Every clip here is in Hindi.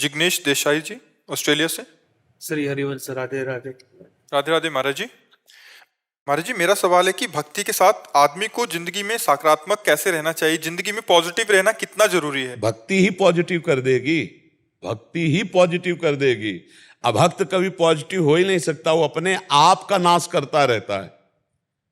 जिग्नेश देसाई जी, ऑस्ट्रेलिया से। श्री हरिवंश, राधे राधे। राधे राधे महाराज जी। महाराज जी, मेरा सवाल है कि भक्ति के साथ आदमी को जिंदगी में सकारात्मक कैसे रहना चाहिए, जिंदगी में पॉजिटिव रहना कितना जरूरी है? भक्ति ही पॉजिटिव कर देगी, भक्ति ही पॉजिटिव कर देगी। अभक्त कभी पॉजिटिव हो ही नहीं सकता, वो अपने आप का नाश करता रहता है।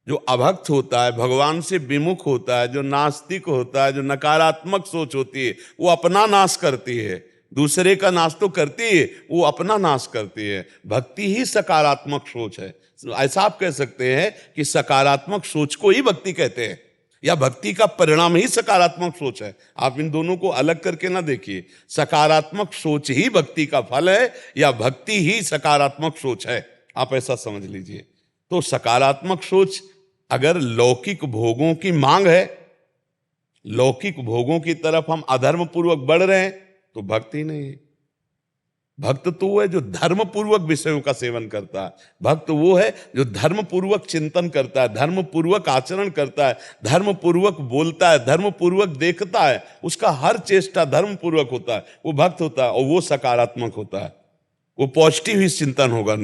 जो अभक्त होता है, भगवान से विमुख होता है, जो नास्तिक होता है, जो नकारात्मक सोच होती है, वो अपना नाश करती है। दूसरे का नाश तो करती है, वो अपना नाश करती है। भक्ति ही सकारात्मक सोच है। ऐसा आप कह सकते हैं कि सकारात्मक सोच को ही भक्ति कहते हैं, या भक्ति का परिणाम ही सकारात्मक सोच है। आप इन दोनों को अलग करके ना देखिए। सकारात्मक सोच ही भक्ति का फल है, या भक्ति ही सकारात्मक सोच है, आप ऐसा समझ लीजिए। तो सकारात्मक सोच, अगर लौकिक भोगों की मांग है, लौकिक भोगों की तरफ हम अधर्म पूर्वक बढ़ रहे हैं, तो भक्ति नहीं है। भक्त तो वो है जो धर्म पूर्वक विषयों का सेवन करता है। भक्त वो है जो धर्म पूर्वक चिंतन करता है, धर्म पूर्वक आचरण करता है, धर्म पूर्वक बोलता है, धर्म पूर्वक देखता है, उसका हर चेष्टा धर्म पूर्वक होता है, वो भक्त होता है। और वो सकारात्मक होता है, वो पॉजिटिव ही चिंतन होगा,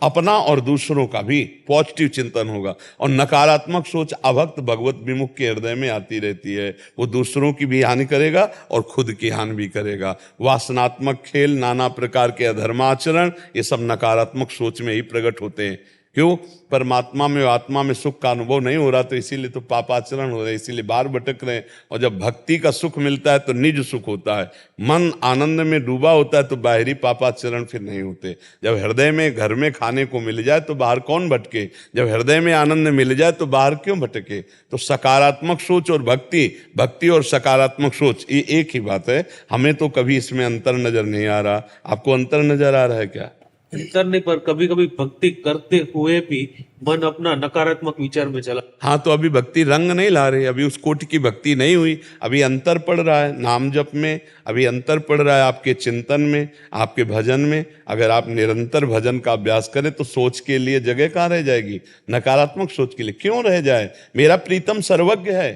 अपना और दूसरों का भी पॉजिटिव चिंतन होगा। और नकारात्मक सोच अभक्त भगवत विमुख के हृदय में आती रहती है, वो दूसरों की भी हानि करेगा और खुद की हानि भी करेगा। वासनात्मक खेल, नाना प्रकार के अधर्माचरण, ये सब नकारात्मक सोच में ही प्रकट होते हैं। क्यों? परमात्मा में, आत्मा में सुख का अनुभव नहीं हो रहा, तो इसीलिए तो पापाचरण हो रहे हैं, इसीलिए बाहर भटक रहे हैं। और जब भक्ति का सुख मिलता है तो निज सुख होता है, मन आनंद में डूबा होता है, तो बाहरी पापाचरण फिर नहीं होते। जब हृदय में, घर में खाने को मिल जाए तो बाहर कौन भटके? जब हृदय में आनंद मिल जाए तो बाहर क्यों भटके? तो सकारात्मक सोच और भक्ति, भक्ति और सकारात्मक सोच ये एक ही बात है। हमें तो कभी इसमें अंतर नजर नहीं आ रहा। आपको अंतर नजर आ रहा है क्या? करने पर कभी कभी भक्ति करते हुए भी मन अपना नकारात्मक विचार में चला। हाँ, तो अभी भक्ति रंग नहीं ला रही, अभी उस कोटि की भक्ति नहीं हुई। अभी अंतर पड़ रहा है नाम जप में, अभी अंतर पड़ रहा है आपके चिंतन में, आपके भजन में। अगर आप निरंतर भजन का अभ्यास करें तो सोच के लिए जगह कहाँ रह जाएगी? नकारात्मक सोच के लिए क्यों रह जाए? मेरा प्रीतम सर्वज्ञ है,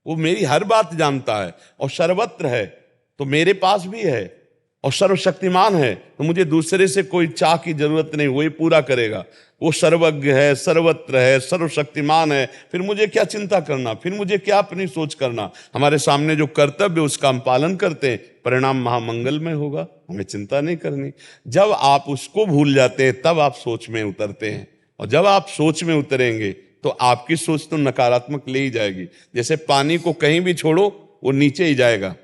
वो मेरी हर बात जानता है और सर्वत्र है, तो मेरे पास भी है और सर्वशक्तिमान है, तो मुझे दूसरे से कोई चाह की जरूरत नहीं, वही पूरा करेगा। वो सर्वज्ञ है, सर्वत्र है, सर्वशक्तिमान है, फिर मुझे क्या चिंता करना, फिर मुझे क्या अपनी सोच करना? हमारे सामने जो कर्तव्य उसका हम पालन करते हैं, परिणाम महामंगलमय होगा, हमें चिंता नहीं करनी। जब आप उसको भूल जाते हैं तब आप सोच में उतरते हैं, और जब आप सोच में उतरेंगे तो आपकी सोच तो नकारात्मक ले ही जाएगी। जैसे पानी को कहीं भी छोड़ो वो नीचे ही जाएगा,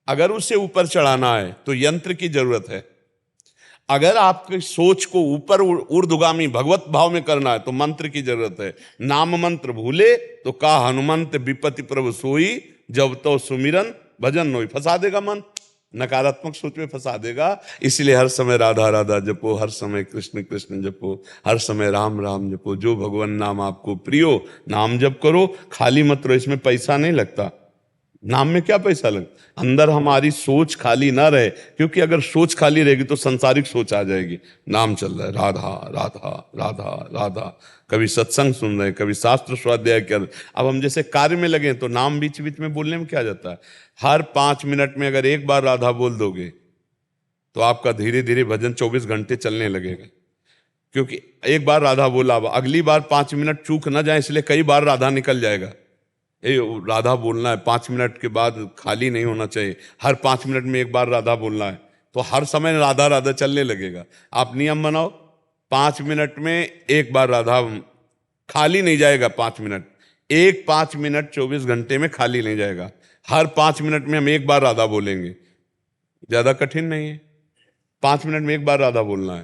अगर उसे ऊपर चढ़ाना है तो यंत्र की जरूरत है। अगर आपकी सोच को ऊपर ऊर्ध्वगामी भगवत भाव में करना है तो मंत्र की जरूरत है। नाम मंत्र भूले तो का हनुमंत विपत्ति प्रभु सोई, जब तो सुमिरन भजन नोई। फंसा देगा मन, नकारात्मक सोच में फंसा देगा। इसलिए हर समय राधा राधा जपो, हर समय कृष्ण कृष्ण जपो, हर समय राम राम जपो। जो भगवान नाम आपको प्रियो, नाम जप करो, खाली मत रहो। इसमें पैसा नहीं लगता, नाम में क्या पैसा लग? अंदर हमारी सोच खाली ना रहे, क्योंकि अगर सोच खाली रहेगी तो संसारिक सोच आ जाएगी। नाम चल रहा है, राधा राधा राधा राधा, कभी सत्संग सुन रहे हैं, कभी शास्त्र स्वाध्याय कर। अब हम जैसे कार्य में लगे तो नाम बीच बीच में बोलने में क्या जाता है? हर 5 मिनट में अगर एक बार राधा बोल दोगे तो आपका धीरे धीरे भजन 24 घंटे चलने लगेगा। क्योंकि एक बार राधा बोला, अगली बार 5 मिनट चूक ना जाए, इसलिए कई बार राधा निकल जाएगा। राधा बोलना है, 5 मिनट के बाद खाली नहीं होना चाहिए, हर 5 मिनट में एक बार राधा बोलना है, तो हर समय राधा राधा चलने लगेगा। आप नियम बनाओ, 5 मिनट में एक बार राधा, खाली नहीं जाएगा 5 मिनट, 5 मिनट 24 घंटे में खाली नहीं जाएगा। हर 5 मिनट में हम एक बार राधा बोलेंगे, ज्यादा कठिन नहीं है। 5 मिनट में एक बार राधा बोलना है,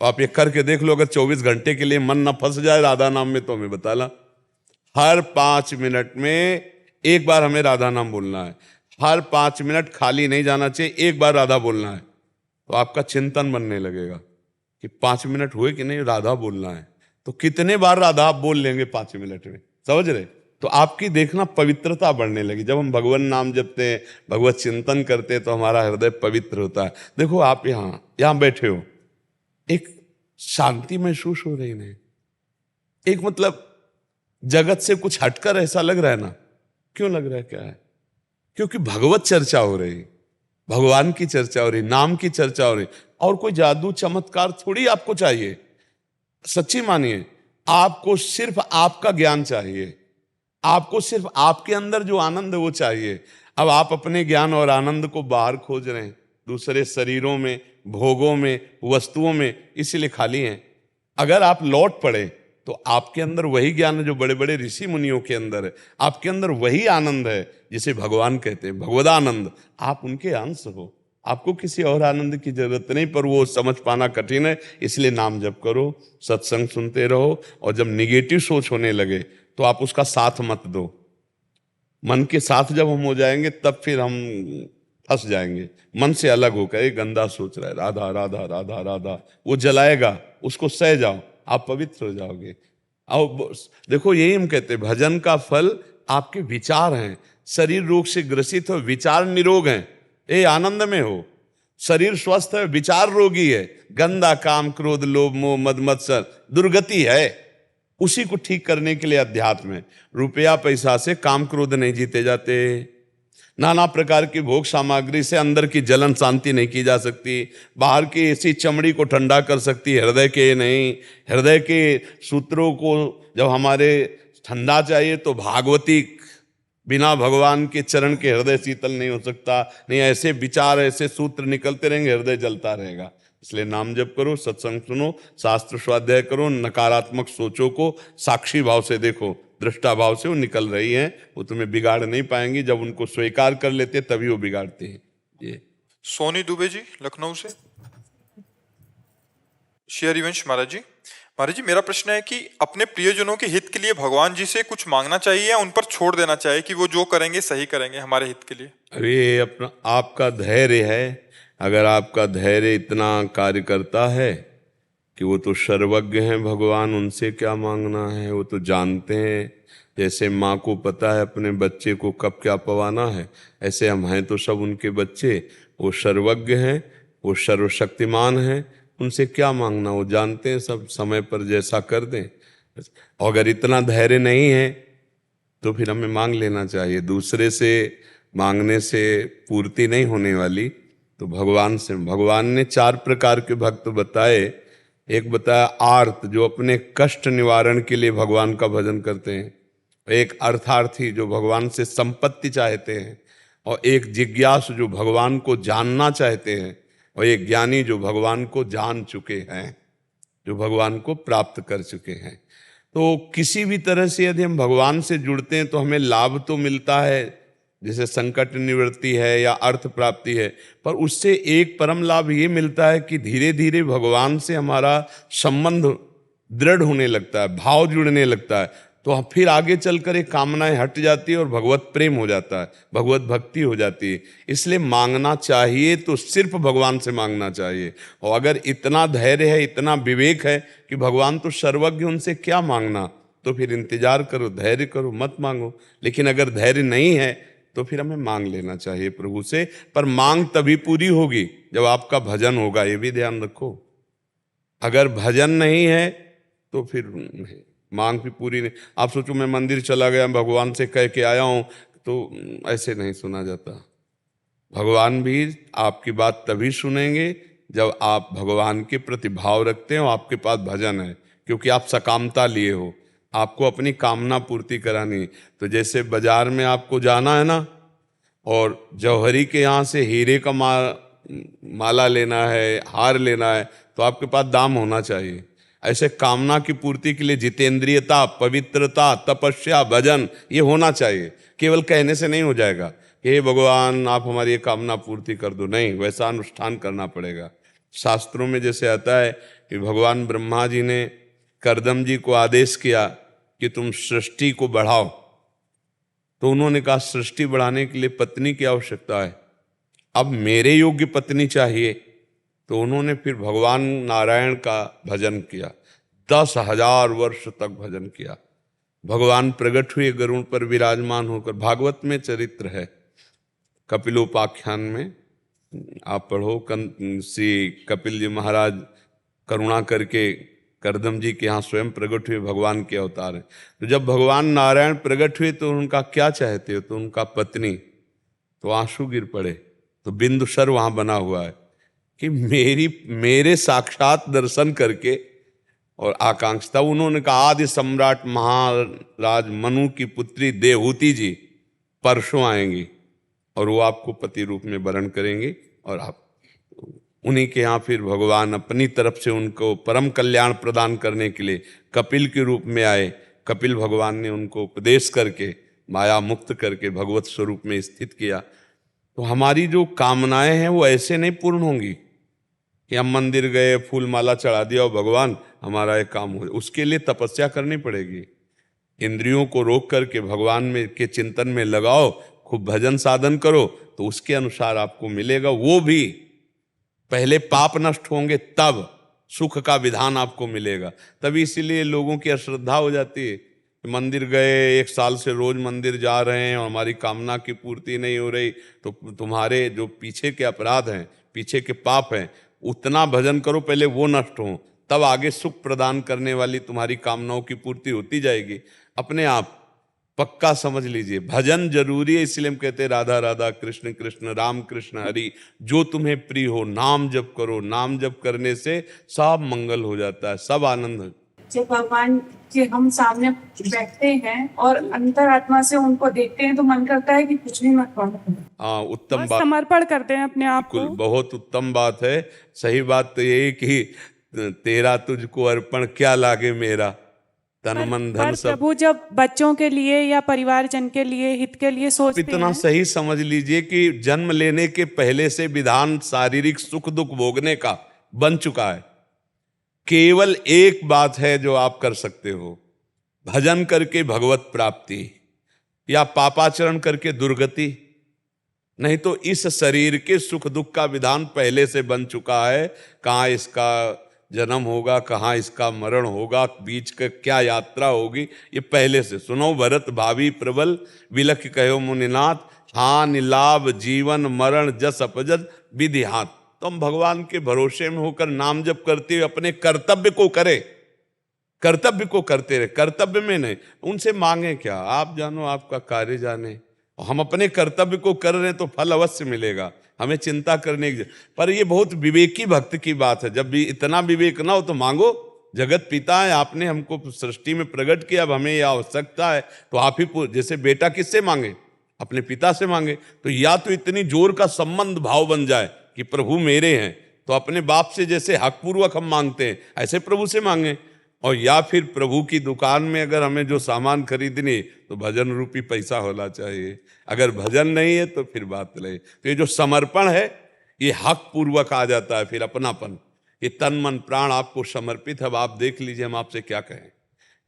तो आप ये करके देख लो। अगर 24 घंटे के लिए मन न फंस जाए राधा नाम में तो हमें बताला। हर 5 मिनट में एक बार हमें राधा नाम बोलना है, हर 5 मिनट खाली नहीं जाना चाहिए, एक बार राधा बोलना है, तो आपका चिंतन बनने लगेगा कि 5 मिनट हुए कि नहीं, राधा बोलना है। तो कितने बार राधा आप बोल लेंगे 5 मिनट में, समझ रहे? तो आपकी देखना पवित्रता बढ़ने लगी। जब हम भगवान नाम जपते हैं, भगवत चिंतन करते हैं, तो हमारा हृदय पवित्र होता है। देखो आप यहाँ बैठे हो, एक शांति महसूस हो रही नहीं, एक मतलब जगत से कुछ हटकर ऐसा लग रहा है ना? क्यों लग रहा है? क्या है? क्योंकि भगवत चर्चा हो रही, भगवान की चर्चा हो रही, नाम की चर्चा हो रही, और कोई जादू चमत्कार थोड़ी आपको चाहिए। सच्ची मानिए, आपको सिर्फ आपका ज्ञान चाहिए, आपको सिर्फ आपके अंदर जो आनंद है वो चाहिए। अब आप अपने ज्ञान और आनंद को बाहर खोज रहे हैं, दूसरे शरीरों में, भोगों में, वस्तुओं में, इसीलिए खाली हैं। अगर आप लौट पड़े तो आपके अंदर वही ज्ञान है जो बड़े बड़े ऋषि मुनियों के अंदर है, आपके अंदर वही आनंद है जिसे भगवान कहते हैं, भगवदानंद। आप उनके अंश हो, आपको किसी और आनंद की जरूरत नहीं, पर वो समझ पाना कठिन है। इसलिए नाम जप करो, सत्संग सुनते रहो, और जब निगेटिव सोच होने लगे तो आप उसका साथ मत दो। मन के साथ जब हम हो जाएंगे तब फिर हम फंस जाएंगे। मन से अलग होकर, एक गंदा सोच रहा है, राधा राधा राधा राधा, वो जलाएगा, उसको सह जाओ, आप पवित्र हो जाओगे। अब देखो, यही हम कहते हैं, भजन का फल आपके विचार हैं। शरीर रोग से ग्रसित हो, विचार निरोग हैं, ए आनंद में हो। शरीर स्वस्थ है, विचार रोगी है, गंदा काम, क्रोध, लोभ, मोह, मद मत्सर, दुर्गति है। उसी को ठीक करने के लिए अध्यात्म है। रुपया पैसा से काम क्रोध नहीं जीते जाते, नाना प्रकार की भोग सामग्री से अंदर की जलन शांति नहीं की जा सकती। बाहर की ऐसी चमड़ी को ठंडा कर सकती है, हृदय के नहीं। हृदय के सूत्रों को जब हमारे ठंडा चाहिए तो भागवती, बिना भगवान के चरण के हृदय शीतल नहीं हो सकता। नहीं, ऐसे विचार, ऐसे सूत्र निकलते रहेंगे, हृदय जलता रहेगा। इसलिए नाम जप करो, सत्संग सुनो, शास्त्र स्वाध्याय करो, नकारात्मक सोचों को साक्षी भाव से देखो, दृष्टा भाव से वो निकल रही हैं, वो तुम्हें बिगाड़ नहीं पाएंगी। जब उनको स्वीकार कर लेते तभी वो बिगाड़ते हैं। ये सोनी दुबे जी लखनऊ से। श्री हरिवंश महाराज जी, मेरा प्रश्न है कि अपने प्रियजनों के हित के लिए भगवान जी से कुछ मांगना चाहिए या उन पर छोड़ देना चाहिए कि वो जो करेंगे सही करेंगे हमारे हित के लिए? अरे, अपना आपका धैर्य है। अगर आपका धैर्य इतना कार्य करता है कि वो तो सर्वज्ञ हैं भगवान, उनसे क्या मांगना है, वो तो जानते हैं। जैसे माँ को पता है अपने बच्चे को कब क्या पवाना है, ऐसे हम हैं तो सब उनके बच्चे। वो सर्वज्ञ हैं, वो सर्वशक्तिमान हैं, उनसे क्या मांगना, वो जानते हैं सब, समय पर जैसा कर दें। अगर इतना धैर्य नहीं है तो फिर हमें मांग लेना चाहिए। दूसरे से मांगने से पूर्ति नहीं होने वाली, तो भगवान से। भगवान ने 4 प्रकार के भक्त बताए। एक बताया आर्त, जो अपने कष्ट निवारण के लिए भगवान का भजन करते हैं। एक अर्थार्थी, जो भगवान से संपत्ति चाहते हैं। और एक जिज्ञासु, जो भगवान को जानना चाहते हैं। और एक ज्ञानी, जो भगवान को जान चुके हैं, जो भगवान को प्राप्त कर चुके हैं। तो किसी भी तरह से यदि हम भगवान से जुड़ते हैं तो हमें लाभ तो मिलता है, जैसे संकट निवृत्ति है या अर्थ प्राप्ति है, पर उससे एक परम लाभ ये मिलता है कि धीरे धीरे भगवान से हमारा संबंध दृढ़ होने लगता है, भाव जुड़ने लगता है। तो फिर आगे चलकर एक कामनाएं हट जाती है और भगवत प्रेम हो जाता है, भगवत भक्ति हो जाती है। इसलिए मांगना चाहिए तो सिर्फ भगवान से मांगना चाहिए। और अगर इतना धैर्य है, इतना विवेक है कि भगवान तो सर्वज्ञ, उनसे क्या मांगना, तो फिर इंतजार करो, धैर्य करो, मत मांगो। लेकिन अगर धैर्य नहीं है तो फिर हमें मांग लेना चाहिए प्रभु से। पर मांग तभी पूरी होगी जब आपका भजन होगा, ये भी ध्यान रखो। अगर भजन नहीं है तो फिर मांग भी पूरी नहीं। आप सोचो मैं मंदिर चला गया, भगवान से कह के आया हूं, तो ऐसे नहीं सुना जाता। भगवान भी आपकी बात तभी सुनेंगे जब आप भगवान के प्रति भाव रखते हो, आपके पास भजन है, क्योंकि आप सकामता लिए हो, आपको अपनी कामना पूर्ति करानी। तो जैसे बाजार में आपको जाना है ना, और जौहरी के यहाँ से हीरे का माला लेना है, हार लेना है, तो आपके पास दाम होना चाहिए। ऐसे कामना की पूर्ति के लिए जितेंद्रियता, पवित्रता, तपस्या, भजन, ये होना चाहिए। केवल कहने से नहीं हो जाएगा कि हे भगवान आप हमारी ये कामना पूर्ति कर दो, नहीं, वैसा अनुष्ठान करना पड़ेगा। शास्त्रों में जैसे आता है कि भगवान ब्रह्मा जी ने करदम जी को आदेश किया कि तुम सृष्टि को बढ़ाओ, तो उन्होंने कहा सृष्टि बढ़ाने के लिए पत्नी की आवश्यकता है, अब मेरे योग्य पत्नी चाहिए। तो उन्होंने फिर भगवान नारायण का भजन किया, 10,000 वर्ष तक भजन किया। भगवान प्रकट हुए गरुड़ पर विराजमान होकर। भागवत में चरित्र है, कपिलोपाख्यान में आप पढ़ो। श्री कपिल जी महाराज करुणा करके करदम जी के यहाँ स्वयं प्रकट हुए, भगवान के अवतार है। तो जब भगवान नारायण प्रकट हुए तो उनका क्या चाहते हो, तो उनका पत्नी, तो आंसू गिर पड़े। तो बिंदुसर वहां बना हुआ है कि मेरे साक्षात दर्शन करके और आकांक्षता, उन्होंने कहा आदि सम्राट महाराज मनु की पुत्री देवहूति जी परसों आएंगी और वो आपको पति रूप में वरण करेंगे और आप उन्हीं के यहाँ फिर भगवान अपनी तरफ से उनको परम कल्याण प्रदान करने के लिए कपिल के रूप में आए। कपिल भगवान ने उनको उपदेश करके माया मुक्त करके भगवत स्वरूप में स्थित किया। तो हमारी जो कामनाएं हैं वो ऐसे नहीं पूर्ण होंगी कि हम मंदिर गए फूल माला चढ़ा दिया और भगवान हमारा एक काम हो, उसके लिए तपस्या करनी पड़ेगी। इंद्रियों को रोक करके भगवान में के चिंतन में लगाओ, खूब भजन साधन करो, तो उसके अनुसार आपको मिलेगा। वो भी पहले पाप नष्ट होंगे तब सुख का विधान आपको मिलेगा। तभी इसीलिए लोगों की अश्रद्धा हो जाती है। मंदिर गए, 1 साल से रोज मंदिर जा रहे हैं और हमारी कामना की पूर्ति नहीं हो रही, तो तुम्हारे जो पीछे के अपराध हैं, पीछे के पाप हैं, उतना भजन करो पहले वो नष्ट हो, तब आगे सुख प्रदान करने वाली तुम्हारी कामनाओं की पूर्ति होती जाएगी अपने आप। पक्का समझ लीजिए, भजन जरूरी है। इसलिए हम कहते हैं राधा राधा कृष्ण कृष्ण राम कृष्ण हरि, जो तुम्हें प्रिय हो नाम जप करो। नाम जप करने से सब मंगल हो जाता है, सब आनंद। जब भगवान के हम सामने बैठते हैं और अंतरात्मा से उनको देखते हैं तो मन करता है कि कुछ भी मत करो। हाँ, उत्तम बस बात, समर्पण करते हैं अपने आप को। बिल्कुल बहुत उत्तम बात है। सही बात तो यही कि तेरा तुझको अर्पण क्या लागे मेरा, तन मन धन पर सब। प्रभु जब बच्चों के लिए या परिवारजन के लिए हित के लिए सोचते इतना हैं, सही समझ लीजिए कि जन्म लेने के पहले से विधान शारीरिक सुख दुख भोगने का बन चुका है। केवल एक बात है जो आप कर सकते हो, भजन करके भगवत प्राप्ति या पापाचरण करके दुर्गति। नहीं तो इस शरीर के सुख दुख का विधान पहले से बन चुका है। कहाँ इसका जन्म होगा, कहाँ इसका मरण होगा, बीच का क्या यात्रा होगी, ये पहले से। सुनो भरत भावी प्रबल, विलख कहो मुनिनाथ, हानि लाभ जीवन मरण जस अपजस विधि हाथ। तो हम भगवान के भरोसे में होकर नाम जप करते हुए अपने कर्तव्य को करें, कर्तव्य को करते रहे, कर्तव्य में नहीं। उनसे मांगे क्या, आप जानो आपका कार्य जाने। हम अपने कर्तव्य को कर रहे हैं तो फल अवश्य मिलेगा, हमें चिंता करने की। पर ये बहुत विवेकी भक्त की बात है। जब भी इतना विवेक ना हो तो मांगो। जगत पिता है, आपने हमको सृष्टि में प्रकट किया, अब हमें यह आवश्यकता है तो आप ही, जैसे बेटा किससे मांगे, अपने पिता से मांगे। तो या तो इतनी जोर का संबंध भाव बन जाए कि प्रभु मेरे हैं, तो अपने बाप से जैसे हक पूर्वक हम मांगते हैं ऐसे प्रभु से मांगे। और या फिर प्रभु की दुकान में अगर हमें जो सामान खरीदनी तो भजन रूपी पैसा होना चाहिए। अगर भजन नहीं है तो फिर बात नहीं। तो ये जो समर्पण है ये हक पूर्वक आ जाता है, फिर अपनापन, ये तन मन प्राण आपको समर्पित है। अब आप देख लीजिए हम आपसे क्या कहें।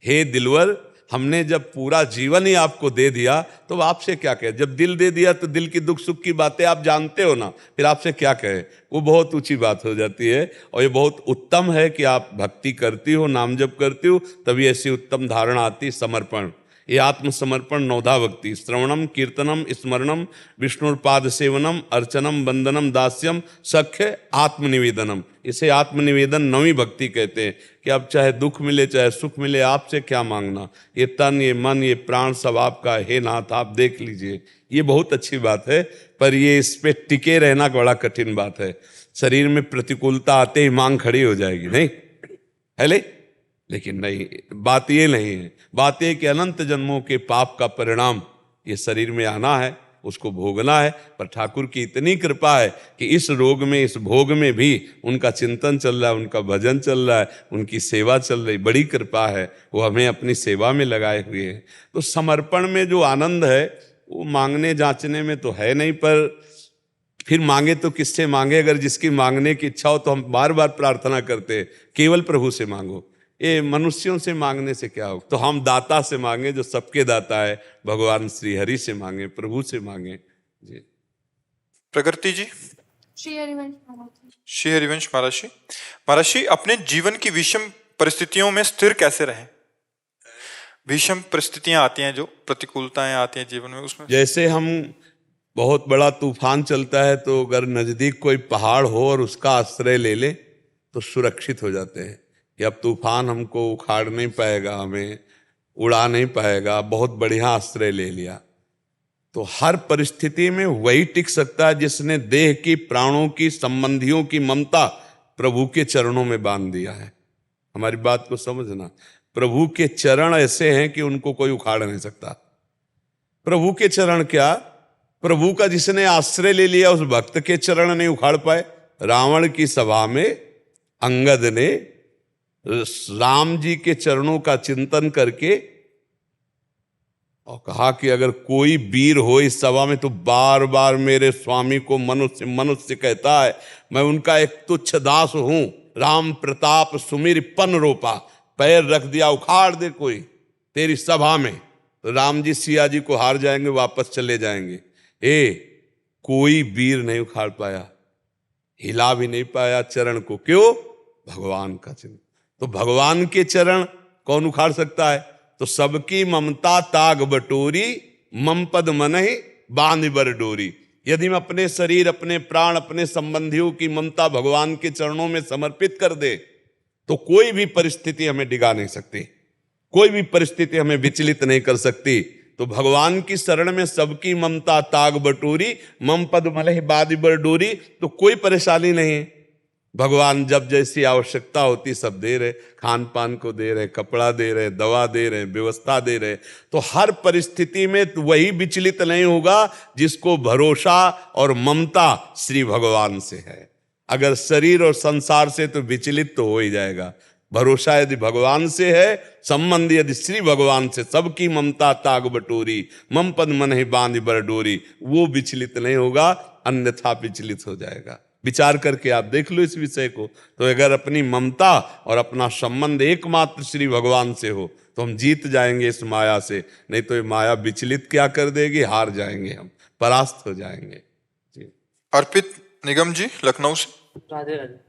हे दिलवर, हमने जब पूरा जीवन ही आपको दे दिया तो आपसे क्या कहे। जब दिल दे दिया तो दिल की दुख सुख की बातें आप जानते हो ना, फिर आपसे क्या कहे। वो बहुत ऊंची बात हो जाती है। और ये बहुत उत्तम है कि आप भक्ति करती हो, नाम जप करती हो, तभी ऐसी उत्तम धारणा आती, समर्पण। ये आत्मसमर्पण नौधा भक्ति, श्रवणम कीर्तनम स्मरणम विष्णुपाद सेवनम अर्चनम वंदनम दास्यम सख्य आत्मनिवेदनम। इसे आत्मनिवेदन नवी भक्ति कहते हैं कि अब चाहे दुख मिले चाहे सुख मिले, आपसे क्या मांगना। ये तन ये मन ये प्राण सब आपका, हे नाथ आप देख लीजिए। ये बहुत अच्छी बात है, पर ये इस पे टिके रहना बड़ा कठिन बात है। शरीर में प्रतिकूलता आते ही मांग खड़ी हो जाएगी, नहीं है? लेकिन नहीं, बात ये नहीं है। बात ये कि अनंत जन्मों के पाप का परिणाम ये शरीर में आना है, उसको भोगना है। पर ठाकुर की इतनी कृपा है कि इस रोग में, इस भोग में भी उनका चिंतन चल रहा है, उनका भजन चल रहा है, उनकी सेवा चल रही। बड़ी कृपा है, वो हमें अपनी सेवा में लगाए हुए हैं। तो समर्पण में जो आनंद है वो मांगने जांचने में तो है नहीं। पर फिर मांगे तो किससे मांगे। अगर जिसकी मांगने की इच्छा हो तो हम बार बार प्रार्थना करते हैं, केवल प्रभु से मांगो। ये मनुष्यों से मांगने से क्या हो। तो हम दाता से मांगे, जो सबके दाता है, भगवान श्री हरि से मांगे, प्रभु से मांगे जी। प्रकृति जी। श्री हरिवंश महाराज। श्री हरिवंश महाराज जी। महाराज जी, अपने जीवन की विषम परिस्थितियों में स्थिर कैसे रहें। विषम परिस्थितियां आती हैं, जो प्रतिकूलताएं आती हैं जीवन में, उसमें जैसे हम बहुत बड़ा तूफान चलता है तो अगर नजदीक कोई पहाड़ हो और उसका आश्रय ले ले तो सुरक्षित हो जाते हैं कि अब तूफान हमको उखाड़ नहीं पाएगा, हमें उड़ा नहीं पाएगा। बहुत बढ़िया आश्रय ले लिया। तो हर परिस्थिति में वही टिक सकता है जिसने देह की, प्राणों की, संबंधियों की ममता प्रभु के चरणों में बांध दिया है। हमारी बात को समझना, प्रभु के चरण ऐसे हैं कि उनको कोई उखाड़ नहीं सकता। प्रभु के चरण क्या, प्रभु का जिसने आश्रय ले लिया उस भक्त के चरण नहीं उखाड़ पाए। रावण की सभा में अंगद ने राम जी के चरणों का चिंतन करके और कहा कि अगर कोई वीर हो इस सभा में तो बार बार मेरे स्वामी को मनुष्य मनुष्य कहता है, मैं उनका एक तुच्छ दास हूं। राम प्रताप सुमिर पन रोपा, पैर रख दिया उखाड़ दे कोई तेरी सभा में, तो राम जी सिया जी को हार जाएंगे, वापस चले जाएंगे। कोई वीर नहीं उखाड़ पाया, हिला भी नहीं पाया चरण को। क्यों? भगवान का चिन्ह। तो भगवान के चरण कौन उखाड़ सकता है? तो सबकी ममता ताग बटोरी, मम पद मनहि बांध बर डोरी। यदि हम अपने शरीर, अपने प्राण, अपने संबंधियों की ममता भगवान के चरणों में समर्पित कर दे तो कोई भी परिस्थिति हमें डिगा नहीं सकती, कोई भी परिस्थिति हमें विचलित नहीं कर सकती। तो भगवान की शरण में सबकी ममता ताग बटोरी, मम पद मनहि बांध बर डोरी, तो कोई परेशानी नहीं है। भगवान जब जैसी आवश्यकता होती सब दे रहे, खान पान को दे रहे, कपड़ा दे रहे, दवा दे रहे, व्यवस्था दे रहे। तो हर परिस्थिति में तो वही विचलित नहीं होगा जिसको भरोसा और ममता श्री भगवान से है। अगर शरीर और संसार से तो विचलित तो हो ही जाएगा। भरोसा यदि भगवान से है, संबंध यदि श्री भगवान से, सबकी ममता ताग बटोरी, मम पद मनहि बांध बर डोरी, वो विचलित नहीं होगा, अन्यथा विचलित हो जाएगा। विचार करके आप देख लो इस विषय को। तो अगर अपनी ममता और अपना संबंध एकमात्र श्री भगवान से हो तो हम जीत जाएंगे इस माया से, नहीं तो ये माया विचलित क्या कर देगी, हार जाएंगे, हम परास्त हो जाएंगे। जी। अर्पित निगम जी लखनऊ से। राधे राधे।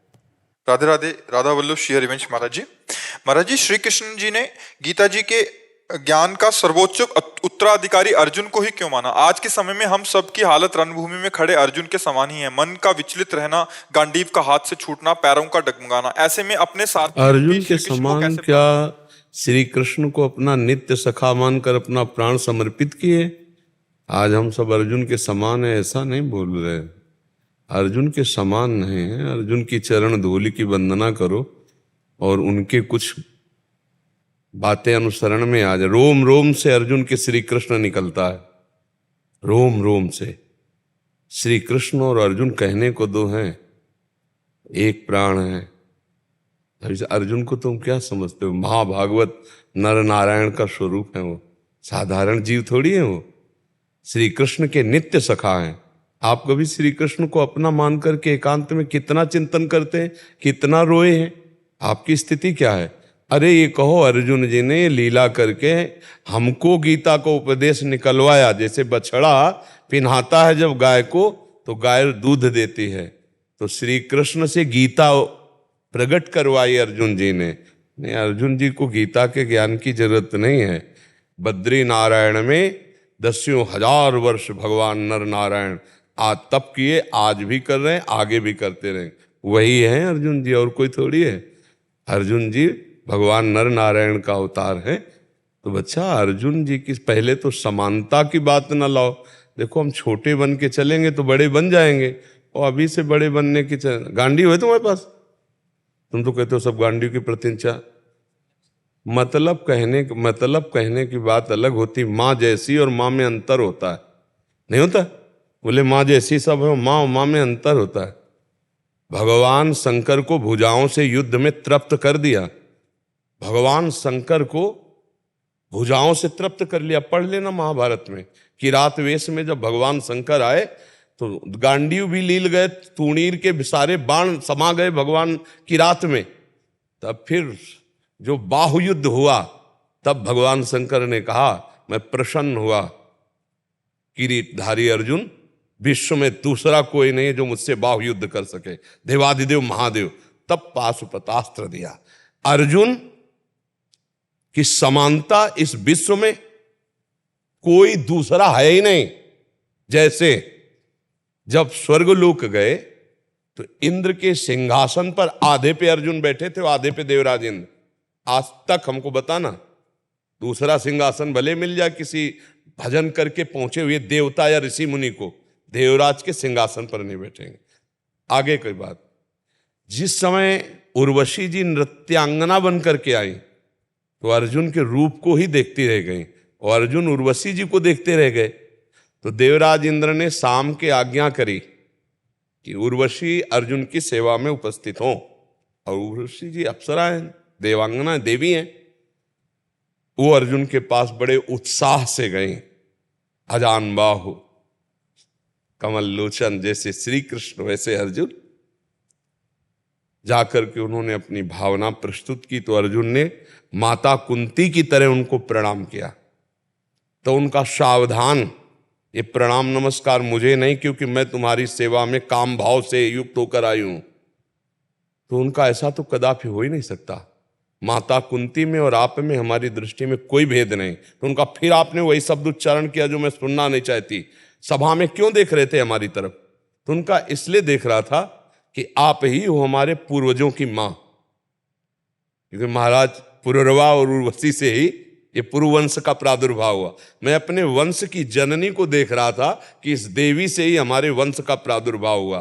राधे राधे। राधा वल्लभ श्री हरिवंश महाराज जी। महाराज जी, श्री कृष्ण जी ने गीता जी के ज्ञान का सर्वोच्च उत्तराधिकारी अर्जुन को ही क्यों माना? आज के समय में हम सब की हालत रणभूमि में खड़े अर्जुन के समान ही है। मन का विचलित रहना, गांडीव का हाथ से छूटना, पैरों का डगमगाना, ऐसे में अपने साथ अर्जुन के समान क्या श्री कृष्ण को अपना नित्य सखा मानकर अपना प्राण समर्पित किए? आज हम सब अर्जुन के समान है ऐसा नहीं बोल रहे, अर्जुन के समान नहीं है। अर्जुन की चरण धूलि की वंदना करो और उनके कुछ बातें अनुसरण में आ जाए। रोम रोम से अर्जुन के श्री कृष्ण निकलता है, रोम रोम से। श्री कृष्ण और अर्जुन कहने को दो हैं, एक प्राण है। अर्जुन को तुम क्या समझते हो? महाभागवत नर नारायण का स्वरूप है वो, साधारण जीव थोड़ी है वो। श्री कृष्ण के नित्य सखा हैं। आप कभी श्री कृष्ण को अपना मान करके एकांत में कितना चिंतन करते हैं, कितना रोए हैं? आपकी स्थिति क्या है? अरे ये कहो, अर्जुन जी ने लीला करके हमको गीता को उपदेश निकलवाया। जैसे बछड़ा पिन्हाता है जब गाय को तो गाय दूध देती है, तो श्री कृष्ण से गीता प्रकट करवाई अर्जुन जी ने। नहीं, अर्जुन जी को गीता के ज्ञान की जरूरत नहीं है। बद्री नारायण में 10,000 वर्ष भगवान नर नारायण आज तप किए, आज भी कर रहे हैं, आगे भी करते रहे। वही है अर्जुन जी, और कोई थोड़ी है। अर्जुन जी भगवान नर नारायण का अवतार है। तो बच्चा, अर्जुन जी की पहले तो समानता की बात ना लाओ। देखो, हम छोटे बन के चलेंगे तो बड़े बन जाएंगे, और अभी से बड़े बनने की गांडी है तुम्हारे पास? तुम तो कहते हो सब गांडी की प्रतीक्षा। मतलब कहने की बात अलग होती। माँ जैसी और माँ में अंतर होता है, नहीं होता? बोले माँ जैसी सब है, माँ में अंतर होता है। भगवान शंकर को भुजाओं से युद्ध में तृप्त कर दिया। भगवान शंकर को भुजाओं से तृप्त कर लिया। पढ़ लेना महाभारत में, किरात वेश में जब भगवान शंकर आए तो गांडीव भी लील गए, तूणीर के सारे बाण समा गए भगवान किरात में। तब फिर जो बाहुयुद्ध हुआ, तब भगवान शंकर ने कहा, मैं प्रसन्न हुआ, किरीटधारी अर्जुन, विश्व में दूसरा कोई नहीं है जो मुझसे बाहुयुद्ध कर सके, देवादिदेव महादेव। तब पाशुपतास्त्र दिया। अर्जुन की समानता इस विश्व में कोई दूसरा है ही नहीं। जैसे जब स्वर्गलोक गए तो इंद्र के सिंहासन पर आधे पे अर्जुन बैठे थे, आधे पे देवराज इंद्र। आज तक हमको बताना, दूसरा सिंहासन भले मिल जाए किसी भजन करके पहुंचे हुए देवता या ऋषि मुनि को देवराज के सिंहासन पर नहीं बैठेंगे। आगे कोई बात, जिस समय उर्वशी जी नृत्यांगना बन करके आई तो अर्जुन के रूप को ही देखती रह गई और अर्जुन उर्वशी जी को देखते रह गए। तो देवराज इंद्र ने शाम के आज्ञा करी कि उर्वशी अर्जुन की सेवा में उपस्थित हों। और उर्वशी जी अप्सरा हैं, देवांगना देवी हैं। वो अर्जुन के पास बड़े उत्साह से गए। अजान बाहु कमल लोचन, जैसे श्री कृष्ण वैसे अर्जुन। जाकर के उन्होंने अपनी भावना प्रस्तुत की तो अर्जुन ने माता कुंती की तरह उनको प्रणाम किया। तो उनका सावधान, ये प्रणाम नमस्कार मुझे नहीं, क्योंकि मैं तुम्हारी सेवा में काम भाव से युक्त होकर आई हूं। तो उनका ऐसा तो कदापि हो ही नहीं सकता। माता कुंती में और आप में हमारी दृष्टि में कोई भेद नहीं। तो उनका फिर आपने वही शब्द उच्चारण किया जो मैं सुनना नहीं चाहती। सभा में क्यों देख रहे थे हमारी तरफ? तो उनका इसलिए देख रहा था कि आप ही हो हमारे पूर्वजों की मां, क्योंकि महाराज पुररवा और उर्वशी से ही ये पुरुवंश का प्रादुर्भाव हुआ। मैं अपने वंश की जननी को देख रहा था कि इस देवी से ही हमारे वंश का प्रादुर्भाव हुआ।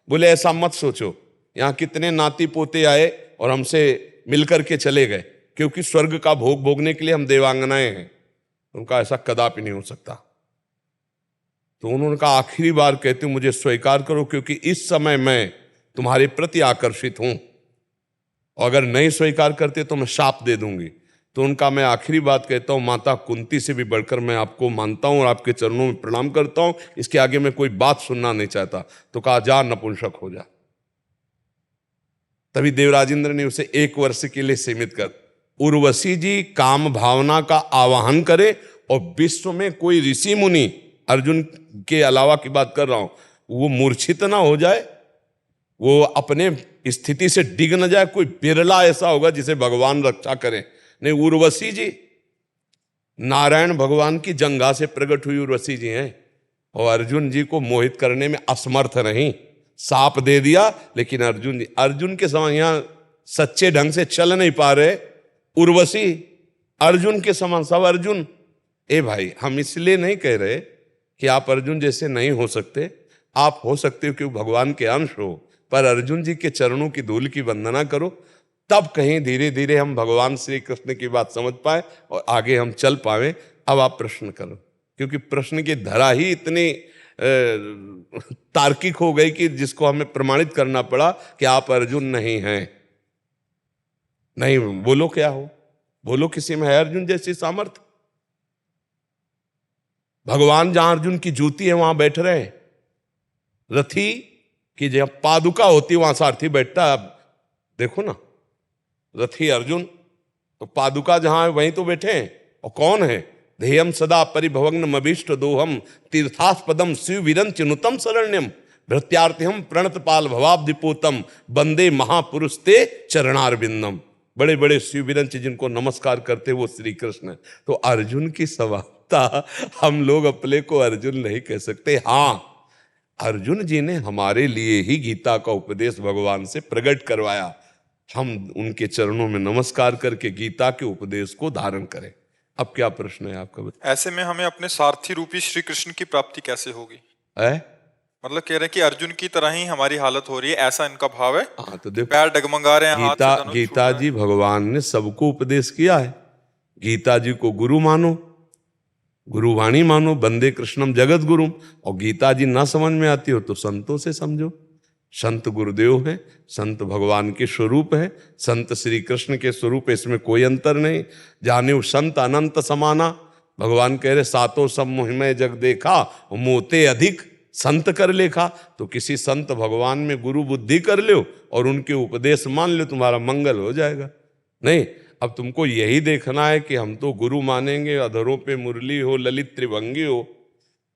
बोले ऐसा मत सोचो, यहाँ कितने नाती पोते आए और हमसे मिलकर के चले गए, क्योंकि स्वर्ग का भोग भोगने के लिए हम देवांगनाएं हैं। उनका ऐसा कदापि नहीं हो सकता। तो उन्होंने कहा आखिरी बार कहते हो मुझे स्वीकार करो, क्योंकि इस समय मैं तुम्हारे प्रति आकर्षित हूं, और अगर नहीं स्वीकार करते तो मैं शाप दे दूंगी। तो उनका मैं आखिरी बात कहता हूं, माता कुंती से भी बढ़कर मैं आपको मानता हूं और आपके चरणों में प्रणाम करता हूं। इसके आगे मैं कोई बात सुनना नहीं चाहता। तो कहा जा नपुंसक हो जा। तभी देवराजेंद्र ने उसे 1 वर्ष के लिए सीमित कर। उर्वशी जी काम भावना का आवाहन करे और विश्व में कोई ऋषि मुनि, अर्जुन के अलावा की बात कर रहा हूं, वो मूर्छित ना हो जाए, वो अपने स्थिति से डिग न जाए। कोई बिरला ऐसा होगा जिसे भगवान रक्षा करे। नहीं, उर्वशी जी नारायण भगवान की जंघा से प्रकट हुई उर्वशी जी हैं और अर्जुन जी को मोहित करने में असमर्थ नहीं। साप दे दिया, लेकिन अर्जुन के समान यहां सच्चे ढंग से चल नहीं पा रहे। उर्वशी अर्जुन के समान, सब अर्जुन। ए भाई, हम इसलिए नहीं कह रहे कि आप अर्जुन जैसे नहीं हो सकते। आप हो सकते हो क्योंकि भगवान के अंश हो, पर अर्जुन जी के चरणों की धूल की वंदना करो, तब कहीं धीरे धीरे हम भगवान श्री कृष्ण की बात समझ पाए और आगे हम चल पाए। अब आप प्रश्न करो, क्योंकि प्रश्न की धरा ही इतनी तार्किक हो गई कि जिसको हमें प्रमाणित करना पड़ा कि आप अर्जुन नहीं हैं। नहीं, बोलो क्या हो, बोलो किसी में है अर्जुन जैसी सामर्थ्य? भगवान जहां अर्जुन की जूती है वहां बैठ रहे हैं। रथी की जहां पादुका होती है वहां सारथी बैठता है। अब देखो ना, रथी अर्जुन, तो पादुका जहां है वहीं तो बैठे हैं। और कौन है? ध्येयम सदा परिभवग्नम अभीष्ट दोहम तीर्थास्पदम शिव विरंचिनुतम शरण्यम भृत्यार्थिहम प्रणतपाल भवाब्धिपोतम वंदे महापुरुष ते चरणारविंदम। बड़े बड़े शिव विरंच जिनको नमस्कार करते वो श्री कृष्ण। तो अर्जुन की समानता हम लोग अपने को अर्जुन नहीं कह सकते। हाँ, अर्जुन जी ने हमारे लिए ही गीता का उपदेश भगवान से प्रकट करवाया। हम उनके चरणों में नमस्कार करके गीता के उपदेश को धारण करें। अब क्या प्रश्न है आपका? ऐसे में हमें अपने सारथी रूपी श्री कृष्ण की प्राप्ति कैसे होगी? मतलब कह रहे हैं कि अर्जुन की तरह ही हमारी हालत हो रही है, ऐसा इनका भाव है। हाँ, तो देखो, पैर डगमगा रहे हैं। गीता जी भगवान ने सबको उपदेश किया है। गीता जी को गुरु मानो, गुरुवाणी मानो, वंदे कृष्णम जगत गुरु। और गीता जी ना समझ में आती हो तो संतों से समझो। संत गुरुदेव हैं, संत भगवान के स्वरूप है, संत श्री कृष्ण के स्वरूप है, इसमें कोई अंतर नहीं। जाने संत अनंत समाना, भगवान कह रहे सातों सब मुहिमय जग देखा मोते अधिक संत कर लेखा। तो किसी संत भगवान में गुरु बुद्धि कर लो और उनके उपदेश मान लो, तुम्हारा मंगल हो जाएगा। नहीं, अब तुमको यही देखना है कि हम तो गुरु मानेंगे, अधरों पे मुरली हो, ललित त्रिभंगी हो,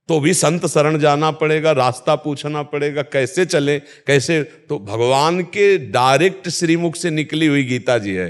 तो भी संत शरण जाना पड़ेगा, रास्ता पूछना पड़ेगा, कैसे चले कैसे। तो भगवान के डायरेक्ट श्रीमुख से निकली हुई गीता जी है,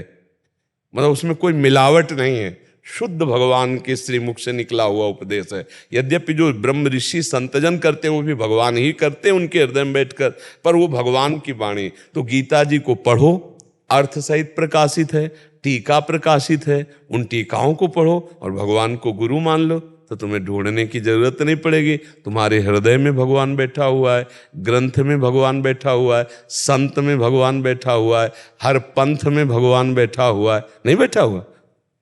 मतलब उसमें कोई मिलावट नहीं है, शुद्ध भगवान के श्रीमुख से निकला हुआ उपदेश है। यद्यपि जो ब्रह्म ऋषि संतजन करते हैं वो भी भगवान ही करते हैं उनके हृदय में बैठकर, पर वो भगवान की वाणी। तो गीता जी को पढ़ो, अर्थ सहित प्रकाशित है, टीका प्रकाशित है, उन टीकाओं को पढ़ो और भगवान को गुरु मान लो। तो तुम्हें ढूंढने की जरूरत नहीं पड़ेगी। तुम्हारे हृदय में भगवान बैठा हुआ है, ग्रंथ में भगवान बैठा हुआ है, संत में भगवान बैठा हुआ है, हर पंथ में भगवान बैठा हुआ है, नहीं बैठा हुआ?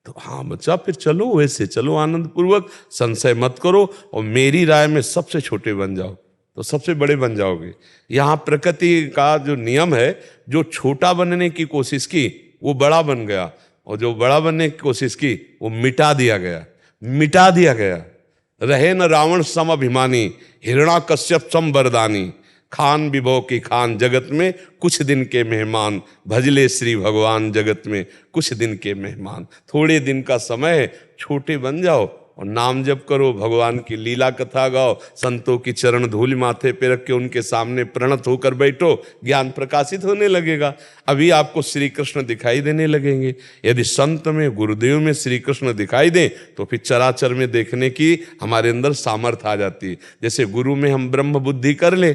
तो हाँ बच्चा, फिर चलो वैसे चलो, आनंद पूर्वक, संशय मत करो, और मेरी राय में सबसे छोटे बन जाओ तो सबसे बड़े बन जाओगे। यहाँ प्रकृति का जो नियम है, जो छोटा बनने की कोशिश की वो बड़ा बन गया, और जो बड़ा बनने की कोशिश की वो मिटा दिया गया। रहे न रावण सम अभिमानी, हिरण्याकश्यप सम वरदानी, खान विभव की खान जगत में कुछ दिन के मेहमान, भजले श्री भगवान जगत में कुछ दिन के मेहमान। थोड़े दिन का समय है, छोटे बन जाओ और नाम जप करो, भगवान की लीला कथा गाओ, संतों की चरण धूल माथे पे रख के उनके सामने प्रणत होकर बैठो, ज्ञान प्रकाशित होने लगेगा। अभी आपको श्री कृष्ण दिखाई देने लगेंगे। यदि संत में, गुरुदेव में श्री कृष्ण दिखाई दे तो फिर चराचर में देखने की हमारे अंदर सामर्थ्य आ जाती है। जैसे गुरु में हम ब्रह्म बुद्धि कर ले,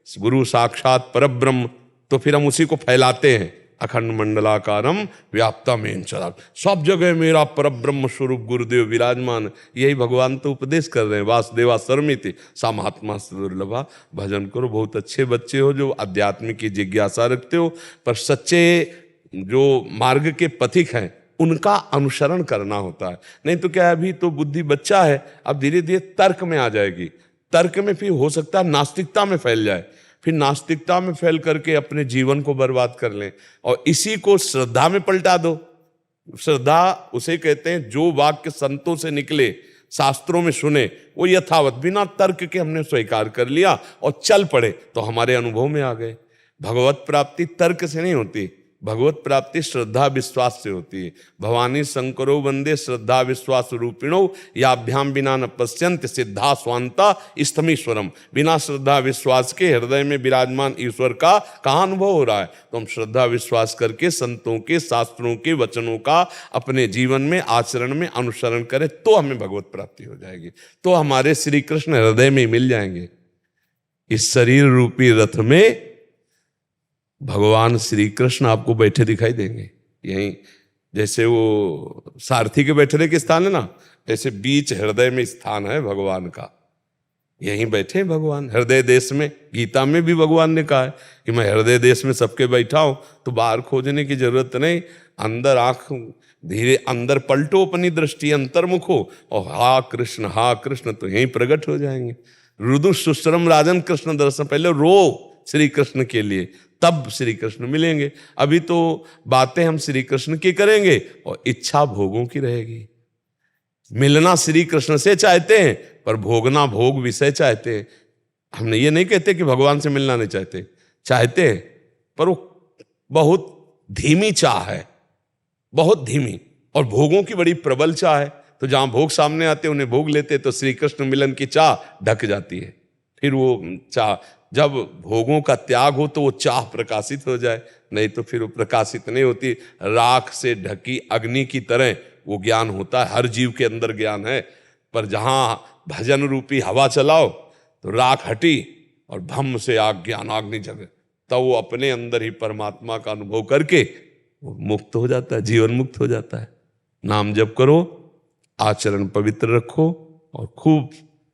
गुरु साक्षात परब्रह्म, तो फिर हम उसी को फैलाते हैं। अखंड मंडलाकारम व्याप्तमेन चराचरम, सब जगह मेरा परब्रह्म स्वरूप गुरुदेव विराजमान। यही भगवान तो उपदेश कर रहे हैं, वासुदेवा सर्वमिति सा महात्मा दुर्लभा। भजन करो, बहुत अच्छे बच्चे हो जो अध्यात्म की जिज्ञासा रखते हो, पर सच्चे जो मार्ग के पथिक हैं उनका अनुसरण करना होता है। नहीं तो क्या, अभी तो बुद्धि बच्चा है, अब धीरे धीरे तर्क में आ जाएगी, तर्क में फिर हो सकता है नास्तिकता में फैल जाए, फिर नास्तिकता में फैल करके अपने जीवन को बर्बाद कर लें, और इसी को श्रद्धा में पलटा दो। श्रद्धा उसे कहते हैं जो वाक्य संतों से निकले, शास्त्रों में सुने, वो यथावत बिना तर्क के हमने स्वीकार कर लिया और चल पड़े तो हमारे अनुभव में आ गए। भगवत प्राप्ति तर्क से नहीं होती, भगवत प्राप्ति श्रद्धा विश्वास से होती है। भवानी शंकरो वंदे श्रद्धा विश्वास रूपिणो, याभ्याम बिना न पश्यंत सिद्धा स्वांता स्तमीश्वरम। बिना श्रद्धा विश्वास के हृदय में विराजमान ईश्वर का कहाँ अनुभव हो रहा है? तो हम श्रद्धा विश्वास करके संतों के, शास्त्रों के वचनों का अपने जीवन में, आचरण में अनुसरण करें तो हमें भगवत प्राप्ति हो जाएगी, तो हमारे श्री कृष्ण हृदय में मिल जाएंगे। इस शरीर रूपी रथ में भगवान श्री कृष्ण आपको बैठे दिखाई देंगे। यहीं जैसे वो सारथी के बैठने के स्थान है ना, ऐसे बीच हृदय में स्थान है भगवान का, यहीं बैठे भगवान हृदय देश में। गीता में भी भगवान ने कहा है कि मैं हृदय देश में सबके बैठा हूं, तो बाहर खोजने की जरूरत नहीं। अंदर आंख धीरे अंदर पलटो, अपनी दृष्टि अंतर्मुख हो, और हा कृष्ण तो यहीं प्रकट हो जाएंगे। रुदु सुश्रम राजन कृष्ण दर्शन, पहले रो श्री कृष्ण के लिए, तब श्री कृष्ण मिलेंगे। अभी तो बातें हम श्री कृष्ण की करेंगे और इच्छा भोगों की रहेगी। मिलना श्री कृष्ण से चाहते हैं पर भोगना भोग विषय चाहते हैं। हमने ये नहीं कहते कि भगवान से मिलना नहीं चाहते, चाहते हैं, पर वो बहुत धीमी चाह है, बहुत धीमी, और भोगों की बड़ी प्रबल चाह है। तो जहां भोग सामने आते उन्हें भोग लेते, तो श्री कृष्ण मिलन की चाह ढक जाती है। फिर वो चाह, जब भोगों का त्याग हो तो वो चाह प्रकाशित हो जाए, नहीं तो फिर वो प्रकाशित नहीं होती। राख से ढकी अग्नि की तरह वो ज्ञान होता है, हर जीव के अंदर ज्ञान है, पर जहां भजन रूपी हवा चलाओ तो राख हटी और भम से आग ज्ञानाग्नि जगे, तब वो अपने अंदर ही परमात्मा का अनुभव करके वो मुक्त हो जाता है, जीवन मुक्त हो जाता है। नाम जप करो, आचरण पवित्र रखो और खूब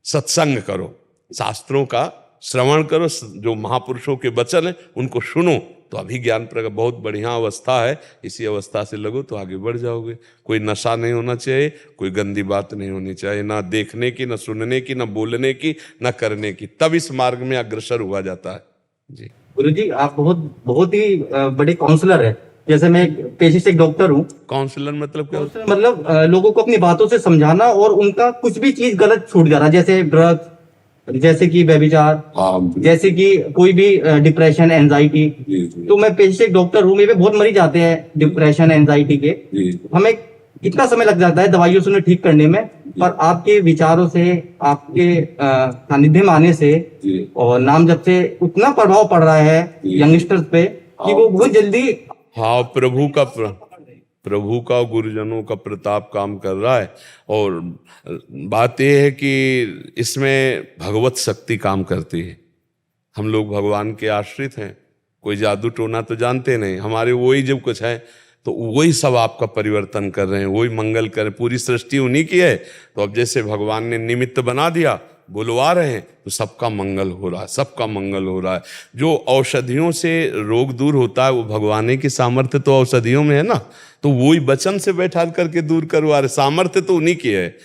सत्संग करो, शास्त्रों का श्रवण करो, जो महापुरुषों के वचन है उनको सुनो, तो अभी ज्ञान प्रगट बहुत बढ़िया अवस्था है। इसी अवस्था से लगो तो आगे बढ़ जाओगे। कोई नशा नहीं होना चाहिए, कोई गंदी बात नहीं होनी चाहिए, ना देखने की, ना सुनने की, ना बोलने की, ना करने की, तब इस मार्ग में अग्रसर हुआ जाता है। जी गुरुजी, आप बहुत ही बड़े काउंसलर है। जैसे मैं पेशे से एक डॉक्टर हूँ। काउंसलर मतलब क्या होता है? मतलब लोगों को अपनी बातों से समझाना, और उनका कुछ भी चीज गलत छूट जा रहा है, जैसे ड्रग्स, जैसे कि व्यभिचार, जैसे कि कोई भी डिप्रेशन, एंजाइटी। तो मैं पेशे से एक डॉक्टर हूँ, मेरे पे बहुत मरीज आते हैं डिप्रेशन, एंजाइटी के। हमें इतना समय लग जाता है दवाइयों से उन्हें ठीक करने में, पर आपके विचारों से, आपके सानिध्य में आने से और नाम जप से उतना प्रभाव पड़ रहा है यंगस्टर्स पे कि वो बहुत जल्दी, हाँ, प्रभु का गुरुजनों का प्रताप काम कर रहा है। और बात यह है कि इसमें भगवत शक्ति काम करती है। हम लोग भगवान के आश्रित हैं, कोई जादू टोना तो जानते नहीं, हमारे वही जब कुछ है तो वही सब आपका परिवर्तन कर रहे हैं, वही मंगल कर रहे हैं। पूरी सृष्टि उन्हीं की है, तो अब जैसे भगवान ने निमित्त बना दिया, बुलवा रहे हैं, तो सबका मंगल हो रहा है, सबका मंगल हो रहा है। जो औषधियों से रोग दूर होता है वो भगवान की सामर्थ्य तो औषधियों में है ना, तो वही वचन से बैठा करके दूर करवा रहे। सामर्थ्य तो उन्हीं की है,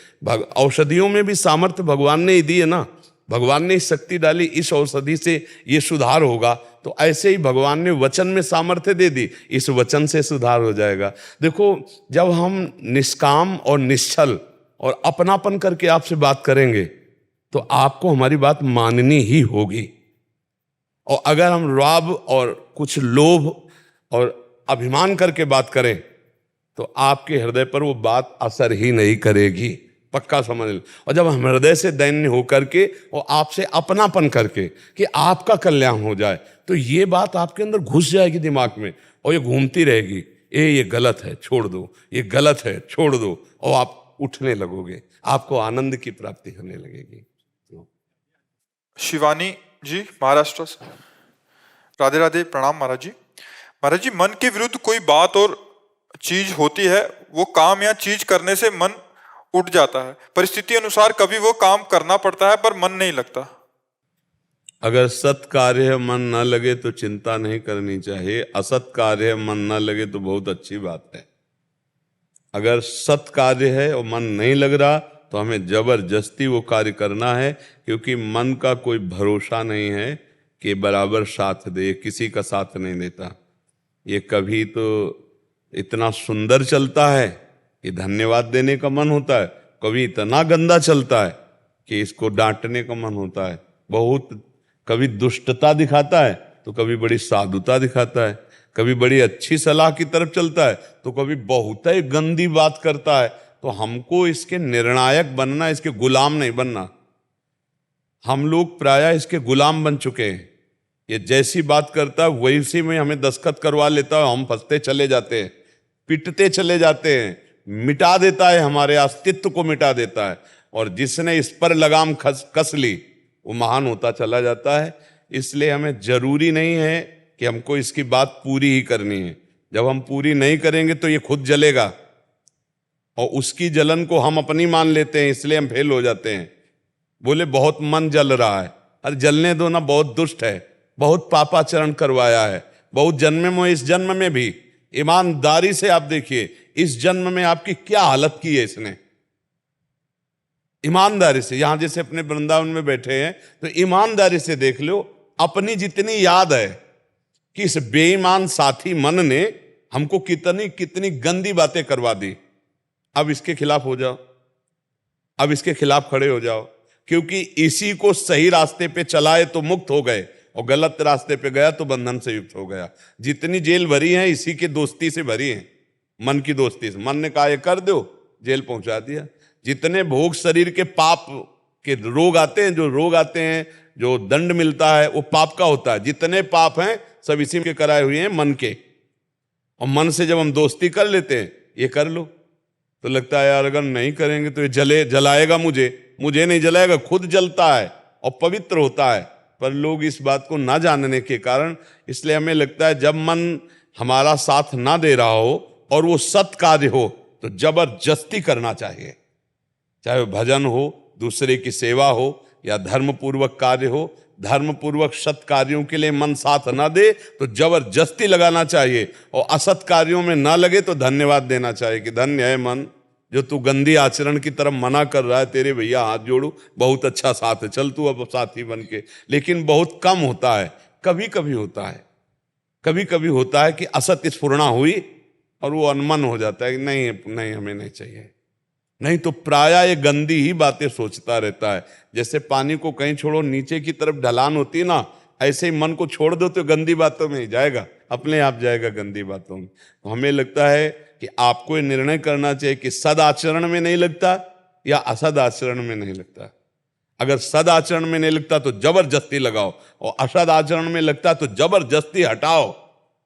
औषधियों में भी सामर्थ्य भगवान ने ही दी है ना। भगवान ने शक्ति डाली, इस औषधि से ये सुधार होगा, तो ऐसे ही भगवान ने वचन में सामर्थ्य दे दी, इस वचन से सुधार हो जाएगा। देखो, जब हम निष्काम और निश्चल और अपनापन करके आपसे बात करेंगे तो आपको हमारी बात माननी ही होगी। और अगर हम राब और कुछ लोभ और अभिमान करके बात करें तो आपके हृदय पर वो बात असर ही नहीं करेगी, पक्का समझ लो। और जब हम हृदय से दैन्य होकर के और आपसे अपनापन करके कि आपका कल्याण हो जाए, तो ये बात आपके अंदर घुस जाएगी दिमाग में और ये घूमती रहेगी, ये गलत है छोड़ दो, ये गलत है छोड़ दो, और आप उठने लगोगे, आपको आनंद की प्राप्ति होने लगेगी। शिवानी जी महाराष्ट्र से, राधे राधे, प्रणाम महाराज जी। महाराज जी, मन के विरुद्ध कोई बात और चीज होती है, वो काम या चीज करने से मन उठ जाता है, परिस्थिति अनुसार कभी वो काम करना पड़ता है पर मन नहीं लगता। अगर सत कार्य है मन न लगे तो चिंता नहीं करनी चाहिए, असत कार्य है मन न लगे तो बहुत अच्छी बात है। अगर सत कार्य है और मन नहीं लग रहा तो हमें जबरदस्ती वो कार्य करना है, क्योंकि मन का कोई भरोसा नहीं है कि बराबर साथ दे, किसी का साथ नहीं देता। ये कभी तो इतना सुंदर चलता है कि धन्यवाद देने का मन होता है, कभी इतना गंदा चलता है कि इसको डांटने का मन होता है। बहुत कभी दुष्टता दिखाता है तो कभी बड़ी साधुता दिखाता है, कभी बड़ी अच्छी सलाह की तरफ चलता है तो कभी बहुत ही गंदी बात करता है। तो हमको इसके निर्णायक बनना, इसके गुलाम नहीं बनना। हम लोग प्रायः इसके गुलाम बन चुके हैं। ये जैसी बात करता है वैसी में हमें दस्तखत करवा लेता है, हम फंसते चले जाते हैं, पिटते चले जाते हैं, मिटा देता है, हमारे अस्तित्व को मिटा देता है। और जिसने इस पर लगाम कस ली वो महान होता चला जाता है। इसलिए हमें जरूरी नहीं है कि हमको इसकी बात पूरी ही करनी है। जब हम पूरी नहीं करेंगे तो ये खुद जलेगा, और उसकी जलन को हम अपनी मान लेते हैं, इसलिए हम फेल हो जाते हैं। बोले बहुत मन जल रहा है, अरे जलने दो ना, बहुत दुष्ट है, बहुत पापाचरण करवाया है, बहुत जन्म में, इस जन्म में भी। ईमानदारी से आप देखिए इस जन्म में आपकी क्या हालत की है इसने, ईमानदारी से। यहां जैसे अपने वृंदावन में बैठे हैं तो ईमानदारी से देख लो, अपनी जितनी याद है कि इस बेईमान साथी मन ने हमको कितनी कितनी गंदी बातें करवा दी। अब इसके खिलाफ हो जाओ, अब इसके खिलाफ खड़े हो जाओ, क्योंकि इसी को सही रास्ते पे चलाए तो मुक्त हो गए, और गलत रास्ते पे गया तो बंधन से युक्त हो गया। जितनी जेल भरी है इसी की दोस्ती से भरी है, मन की दोस्ती से। मन ने कहा ये कर दो, जेल पहुंचा दिया। जितने भोग शरीर के पाप के रोग आते हैं, जो रोग आते हैं, जो दंड मिलता है वो पाप का होता है। जितने पाप हैं सब इसी के कराए हुए हैं, मन के। और मन से जब हम दोस्ती कर लेते हैं, ये कर लो, तो लगता है यार अगर नहीं करेंगे तो ये जलाएगा मुझे नहीं जलाएगा, खुद जलता है और पवित्र होता है। पर लोग इस बात को ना जानने के कारण, इसलिए हमें लगता है जब मन हमारा साथ ना दे रहा हो और वो सत कार्य हो तो जबरदस्ती करना चाहिए। चाहे वो भजन हो, दूसरे की सेवा हो, या धर्मपूर्वक कार्य हो। धर्मपूर्वक सत कार्यों के लिए मन साथ ना दे तो जबरदस्ती लगाना चाहिए, और असत कार्यों में ना लगे तो धन्यवाद देना चाहिए कि धन्य है मन जो तू गंदी आचरण की तरफ मना कर रहा है। तेरे भैया हाथ जोड़ू, बहुत अच्छा साथ है, चल तू अब साथी बन के। लेकिन बहुत कम होता है, कभी कभी होता है, कभी कभी होता है कि असत स्फुरणा हुई और वो अनमन हो जाता है कि नहीं हमें नहीं चाहिए। नहीं तो प्रायः ये गंदी ही बातें सोचता रहता है। जैसे पानी को कहीं छोड़ो, नीचे की तरफ ढलान होती है ना, ऐसे ही मन को छोड़ दो तो गंदी बातों में ही जाएगा, अपने आप जाएगा गंदी बातों में। तो हमें लगता है कि आपको ये निर्णय करना चाहिए कि सद आचरण में नहीं लगता या असद आचरण में नहीं लगता। अगर सद आचरण में नहीं लगता तो जबरदस्ती लगाओ, और असद आचरण में लगता तो जबरदस्ती हटाओ,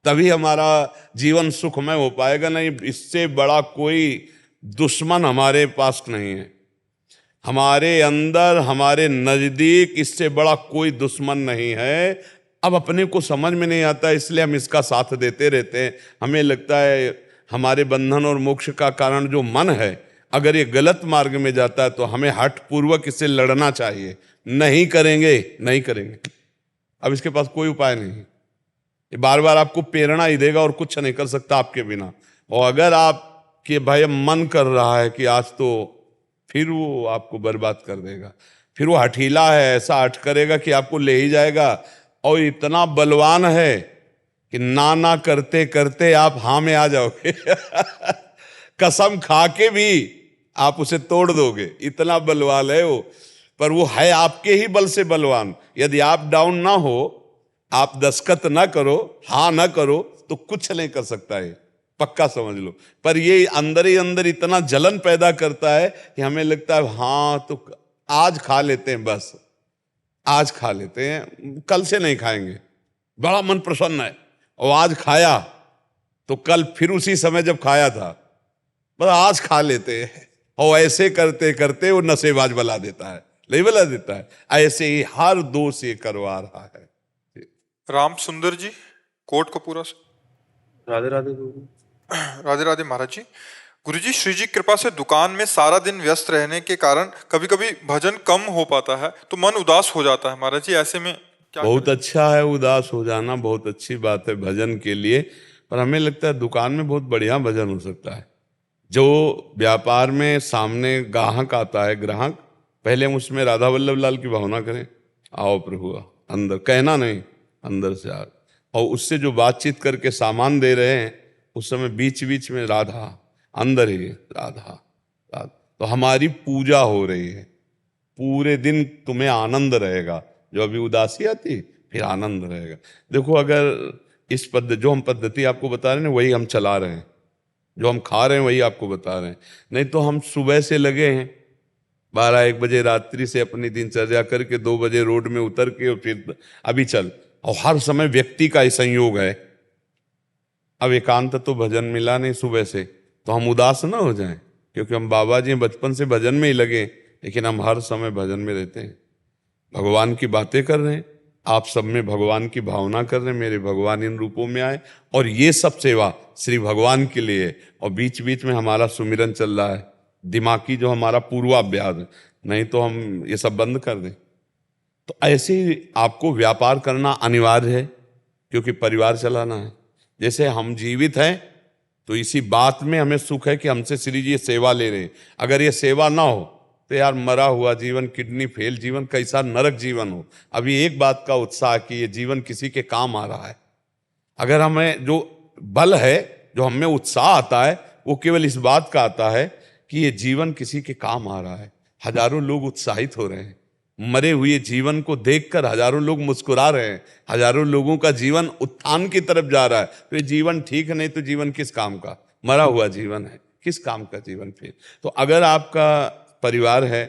तभी हमारा जीवन सुखमय हो पाएगा। नहीं, इससे बड़ा कोई दुश्मन हमारे पास नहीं है, हमारे अंदर, हमारे नजदीक इससे बड़ा कोई दुश्मन नहीं है। अब अपने को समझ में नहीं आता, इसलिए हम इसका साथ देते रहते हैं। हमें लगता है हमारे बंधन और मोक्ष का कारण जो मन है, अगर ये गलत मार्ग में जाता है तो हमें हठ पूर्वक इससे लड़ना चाहिए। नहीं करेंगे, नहीं करेंगे, अब इसके पास कोई उपाय नहीं। ये बार बार आपको प्रेरणा ही देगा और कुछ नहीं कर सकता आपके बिना। और अगर आपके भाई मन कर रहा है कि आज तो, फिर वो आपको बर्बाद कर देगा। फिर वो हठीला है, ऐसा हठ करेगा कि आपको ले ही जाएगा। और इतना बलवान है कि ना करते करते आप हाँ में आ जाओगे कसम खा के भी आप उसे तोड़ दोगे, इतना बलवान है वो। पर वो है आपके ही बल से बलवान। यदि आप डाउन ना हो, आप दस्तखत ना करो, हाँ ना करो, तो कुछ नहीं कर सकता है, पक्का समझ लो। पर ये अंदर ही अंदर इतना जलन पैदा करता है कि हमें लगता है हाँ तो आज खा लेते हैं, बस आज खा लेते हैं, कल से नहीं खाएंगे। बड़ा मन प्रसन्न है, और आज खाया तो कल फिर उसी समय जब खाया था, बस आज खा लेते हैं। और ऐसे करते करते वो नशेबाज बना देता है, नहीं बना देता है। ऐसे ही हर दोष ये करवा रहा है। राम सुंदर जी, कोट कपूरा से। राधे राधे गुरु। राधे राधे महाराज जी। गुरु जी, श्री जी कृपा से दुकान में सारा दिन व्यस्त रहने के कारण कभी कभी भजन कम हो पाता है तो मन उदास हो जाता है महाराज जी, ऐसे में क्या बहुत करें? अच्छा है, उदास हो जाना बहुत अच्छी बात है भजन के लिए। पर हमें लगता है दुकान में बहुत बढ़िया भजन हो सकता है। जो व्यापार में सामने ग्राहक आता है, ग्राहक, पहले हम उसमें राधा वल्लभ लाल की भावना करें, आओ प्रभु अंदर, कहना नहीं, अंदर से आ। और उससे जो बातचीत करके सामान दे रहे हैं, उस समय बीच बीच में राधा, अंदर ही राधा, राधा। तो हमारी पूजा हो रही है, पूरे दिन तुम्हें आनंद रहेगा। जो अभी उदासी आती फिर आनंद रहेगा। देखो, अगर इस पद्धति, जो हम पद्धति आपको बता रहे हैं वही हम चला रहे हैं, जो हम खा रहे हैं वही आपको बता रहे हैं। नहीं तो हम सुबह से लगे हैं, 12-1 बजे रात्रि से अपनी दिनचर्या करके 2 बजे रोड में उतर के और फिर अभी चल। और हर समय व्यक्ति का ही संयोग है। अब एकांत तो भजन मिला नहीं सुबह से, तो हम उदास ना हो जाएं, क्योंकि हम बाबा जी बचपन से भजन में ही लगे, लेकिन हम हर समय भजन में रहते हैं, भगवान की बातें कर रहे हैं, आप सब में भगवान की भावना कर रहे हैं, मेरे भगवान इन रूपों में आए। और ये सब सेवा श्री भगवान के लिए। और बीच बीच में हमारा सुमिरन चल रहा है, दिमागी जो हमारा पूर्वाभ्यास है। नहीं तो हम ये सब बंद कर दें। तो ऐसे ही आपको व्यापार करना अनिवार्य है, क्योंकि परिवार चलाना है। जैसे हम जीवित हैं तो इसी बात में हमें सुख है कि हमसे श्री जी सेवा ले रहे हैं। अगर ये सेवा ना हो तो यार मरा हुआ जीवन, किडनी फेल जीवन, कैसा नरक जीवन हो। अभी एक बात का उत्साह कि ये जीवन किसी के काम आ रहा है। अगर हमें जो बल है, जो हमें उत्साह आता है, वो केवल इस बात का आता है कि ये जीवन किसी के काम आ रहा है। हजारों लोग उत्साहित हो रहे हैं, मरे हुए जीवन को देखकर हजारों लोग मुस्कुरा रहे हैं, हजारों लोगों का जीवन उत्थान की तरफ जा रहा है। तो ये जीवन ठीक नहीं तो जीवन किस काम का? मरा हुआ जीवन है, किस काम का जीवन फिर? तो अगर आपका परिवार है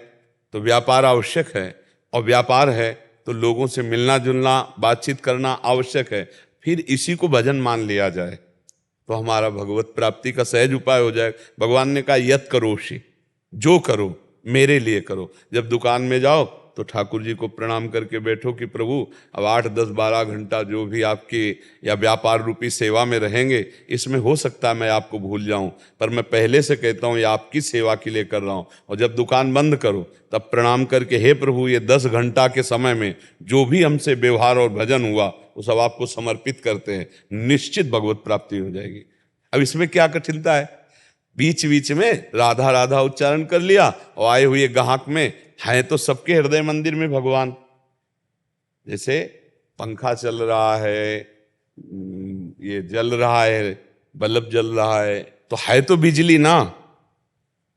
तो व्यापार आवश्यक है, और व्यापार है तो लोगों से मिलना जुलना, बातचीत करना आवश्यक है। फिर इसी को भजन मान लिया जाए तो हमारा भगवत प्राप्ति का सहज उपाय हो जाए। भगवान ने कहा यत करोषि, जो करो मेरे लिए करो। जब दुकान में जाओ तो ठाकुर जी को प्रणाम करके बैठो कि प्रभु अब 8, 10, 12 घंटा जो भी आपकी या व्यापार रूपी सेवा में रहेंगे, इसमें हो सकता है मैं आपको भूल जाऊं, पर मैं पहले से कहता हूं ये आपकी सेवा के लिए कर रहा हूं। और जब दुकान बंद करो तब प्रणाम करके हे प्रभु ये 10 घंटा के समय में जो भी हमसे व्यवहार और भजन हुआ वो सब आपको समर्पित करते हैं, निश्चित भगवत प्राप्ति हो जाएगी। अब इसमें क्या कठिनता है? बीच बीच में राधा राधा उच्चारण कर लिया, और आए हुए ग्राहक में है तो सबके हृदय मंदिर में भगवान। जैसे पंखा चल रहा है, ये जल रहा है, बल्ब जल रहा है, तो है तो बिजली ना।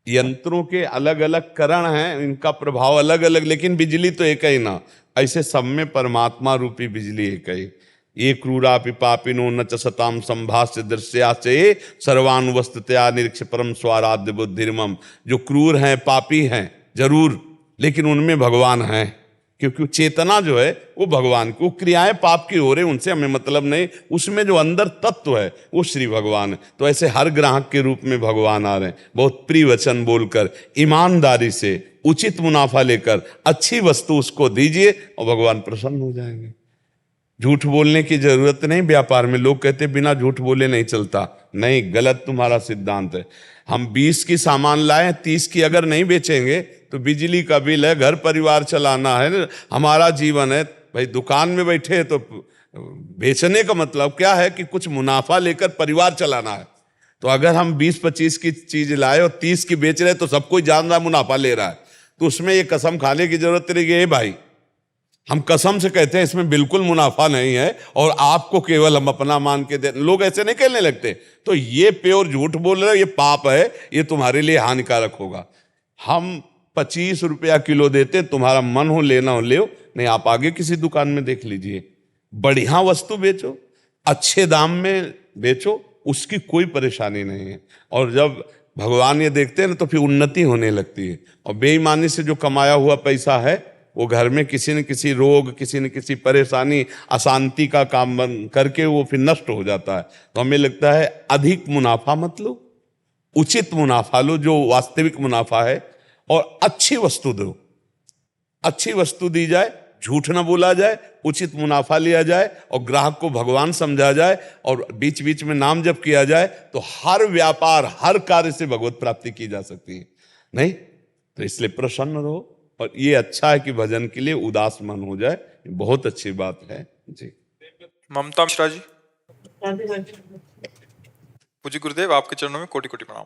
यंत्रों के अलग अलग करण हैं, इनका प्रभाव अलग अलग, लेकिन बिजली तो एक ही ना। ऐसे सब में परमात्मा रूपी बिजली एक ही। ये क्रूरापि पापिनो न च सताम संभाष्य दृश्याचे सर्वानुवस्थितया निरीक्ष परम स्वाराध्य बुद्धिर्मम। जो क्रूर हैं, पापी हैं जरूर, लेकिन उनमें भगवान है, क्योंकि चेतना जो है वो भगवान की, वो क्रियाएं पाप की हो रही, उनसे हमें मतलब नहीं। उसमें जो अंदर तत्व है वो श्री भगवान है। तो ऐसे हर ग्राहक के रूप में भगवान आ रहे हैं। बहुत प्रिय वचन बोलकर, ईमानदारी से, उचित मुनाफा लेकर अच्छी वस्तु उसको दीजिए और भगवान प्रसन्न हो जाएंगे। झूठ बोलने की जरूरत नहीं व्यापार में। लोग कहते बिना झूठ बोले नहीं चलता, नहीं, गलत तुम्हारा सिद्धांत है। हम 20 की सामान लाए, 30 की अगर नहीं बेचेंगे तो बिजली का बिल है, घर परिवार चलाना है, हमारा जीवन है। भाई दुकान में बैठे हैं तो बेचने का मतलब क्या है कि कुछ मुनाफा लेकर परिवार चलाना है। तो अगर हम 20-25 की चीज लाए और 30 की बेच रहे हैं तो सब कोई जान रहा मुनाफा ले रहा है, तो उसमें ये कसम खाने की जरूरत नहीं है भाई। हम कसम से कहते हैं इसमें बिल्कुल मुनाफा नहीं है और आपको केवल हम अपना मान के दे। लोग ऐसे नहीं कहने लगते, तो ये प्योर झूठ बोल रहे हो, ये पाप है, ये तुम्हारे लिए हानिकारक होगा। हम 25 रुपया किलो देते, तुम्हारा मन हो लेना हो ले, नहीं आप आगे किसी दुकान में देख लीजिए। बढ़िया वस्तु बेचो, अच्छे दाम में बेचो, उसकी कोई परेशानी नहीं है। और जब भगवान ये देखते हैं ना तो फिर उन्नति होने लगती है। और बेईमानी से जो कमाया हुआ पैसा है वो घर में किसी न किसी रोग, किसी न किसी परेशानी, अशांति का काम बन करके वो फिर नष्ट हो जाता है। तो हमें लगता है अधिक मुनाफा मत लो, उचित मुनाफा लो जो वास्तविक मुनाफा है, और अच्छी वस्तु दो, अच्छी वस्तु दी जाए, झूठ ना बोला जाए, उचित मुनाफा लिया जाए और ग्राहक को भगवान समझा जाए और बीच बीच में नाम जप किया जाए, तो हर व्यापार, हर कार्य से भगवत प्राप्ति की जा सकती है। नहीं तो इसलिए प्रसन्न रहो, और ये अच्छा है कि भजन के लिए उदास मन हो जाए, बहुत अच्छी बात है जी। ममता मिश्रा जी। पूज्य गुरुदेव, आपके चरणों में कोटि कोटि प्रणाम।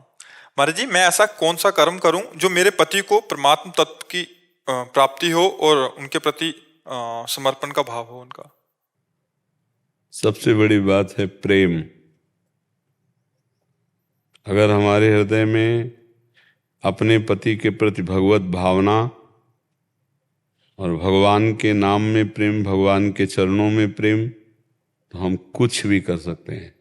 महाराज जी, मैं ऐसा कौन सा कर्म करूं जो मेरे पति को परमात्म तत्व की प्राप्ति हो और उनके प्रति समर्पण का भाव हो उनका? सबसे बड़ी बात है प्रेम। अगर हमारे हृदय में अपने पति के प्रति भगवत भावना और भगवान के नाम में प्रेम, भगवान के चरणों में प्रेम, तो हम कुछ भी कर सकते हैं।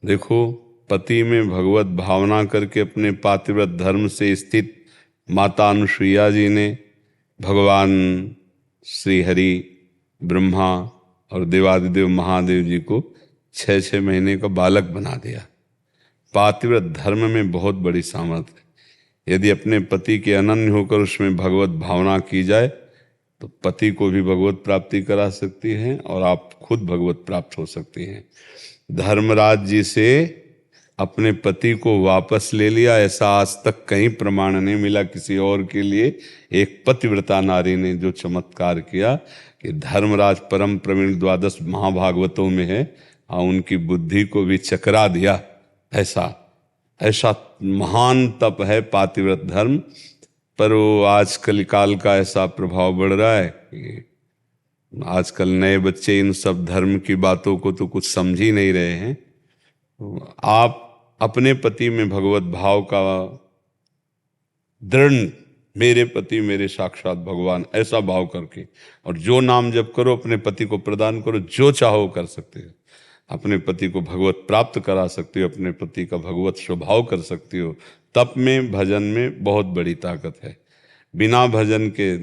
देखो, पति में भगवत भावना करके अपने पातिव्रत धर्म से स्थित माता अनुसुईया जी ने भगवान श्री हरि, ब्रह्मा और देवादिदेव महादेव जी को 6-6 महीने का बालक बना दिया। पातिव्रत धर्म में बहुत बड़ी सामर्थ्य है। यदि अपने पति के अनन्य होकर उसमें भगवत भावना की जाए तो पति को भी भगवत प्राप्ति करा सकती है और आप खुद भगवत प्राप्त हो सकती हैं। धर्मराज जी से अपने पति को वापस ले लिया, ऐसा आज तक कहीं प्रमाण नहीं मिला किसी और के लिए। एक पतिव्रता नारी ने जो चमत्कार किया कि धर्मराज परम प्रवीण 12 महाभागवतों में है, उनकी बुद्धि को भी चकरा दिया। ऐसा महान तप है पातिव्रत धर्म। पर वो आज कलिकाल का ऐसा प्रभाव बढ़ रहा है कि आजकल नए बच्चे इन सब धर्म की बातों को तो कुछ समझ ही नहीं रहे हैं। आप अपने पति में भगवत भाव का दृढ़, मेरे पति मेरे साक्षात भगवान, ऐसा भाव करके, और जो नाम जप करो अपने पति को प्रदान करो, जो चाहो कर सकते हो। अपने पति को भगवत प्राप्त करा सकते हो, अपने पति का भगवत स्वभाव कर सकते हो। तप में, भजन में बहुत बड़ी ताकत है। बिना भजन के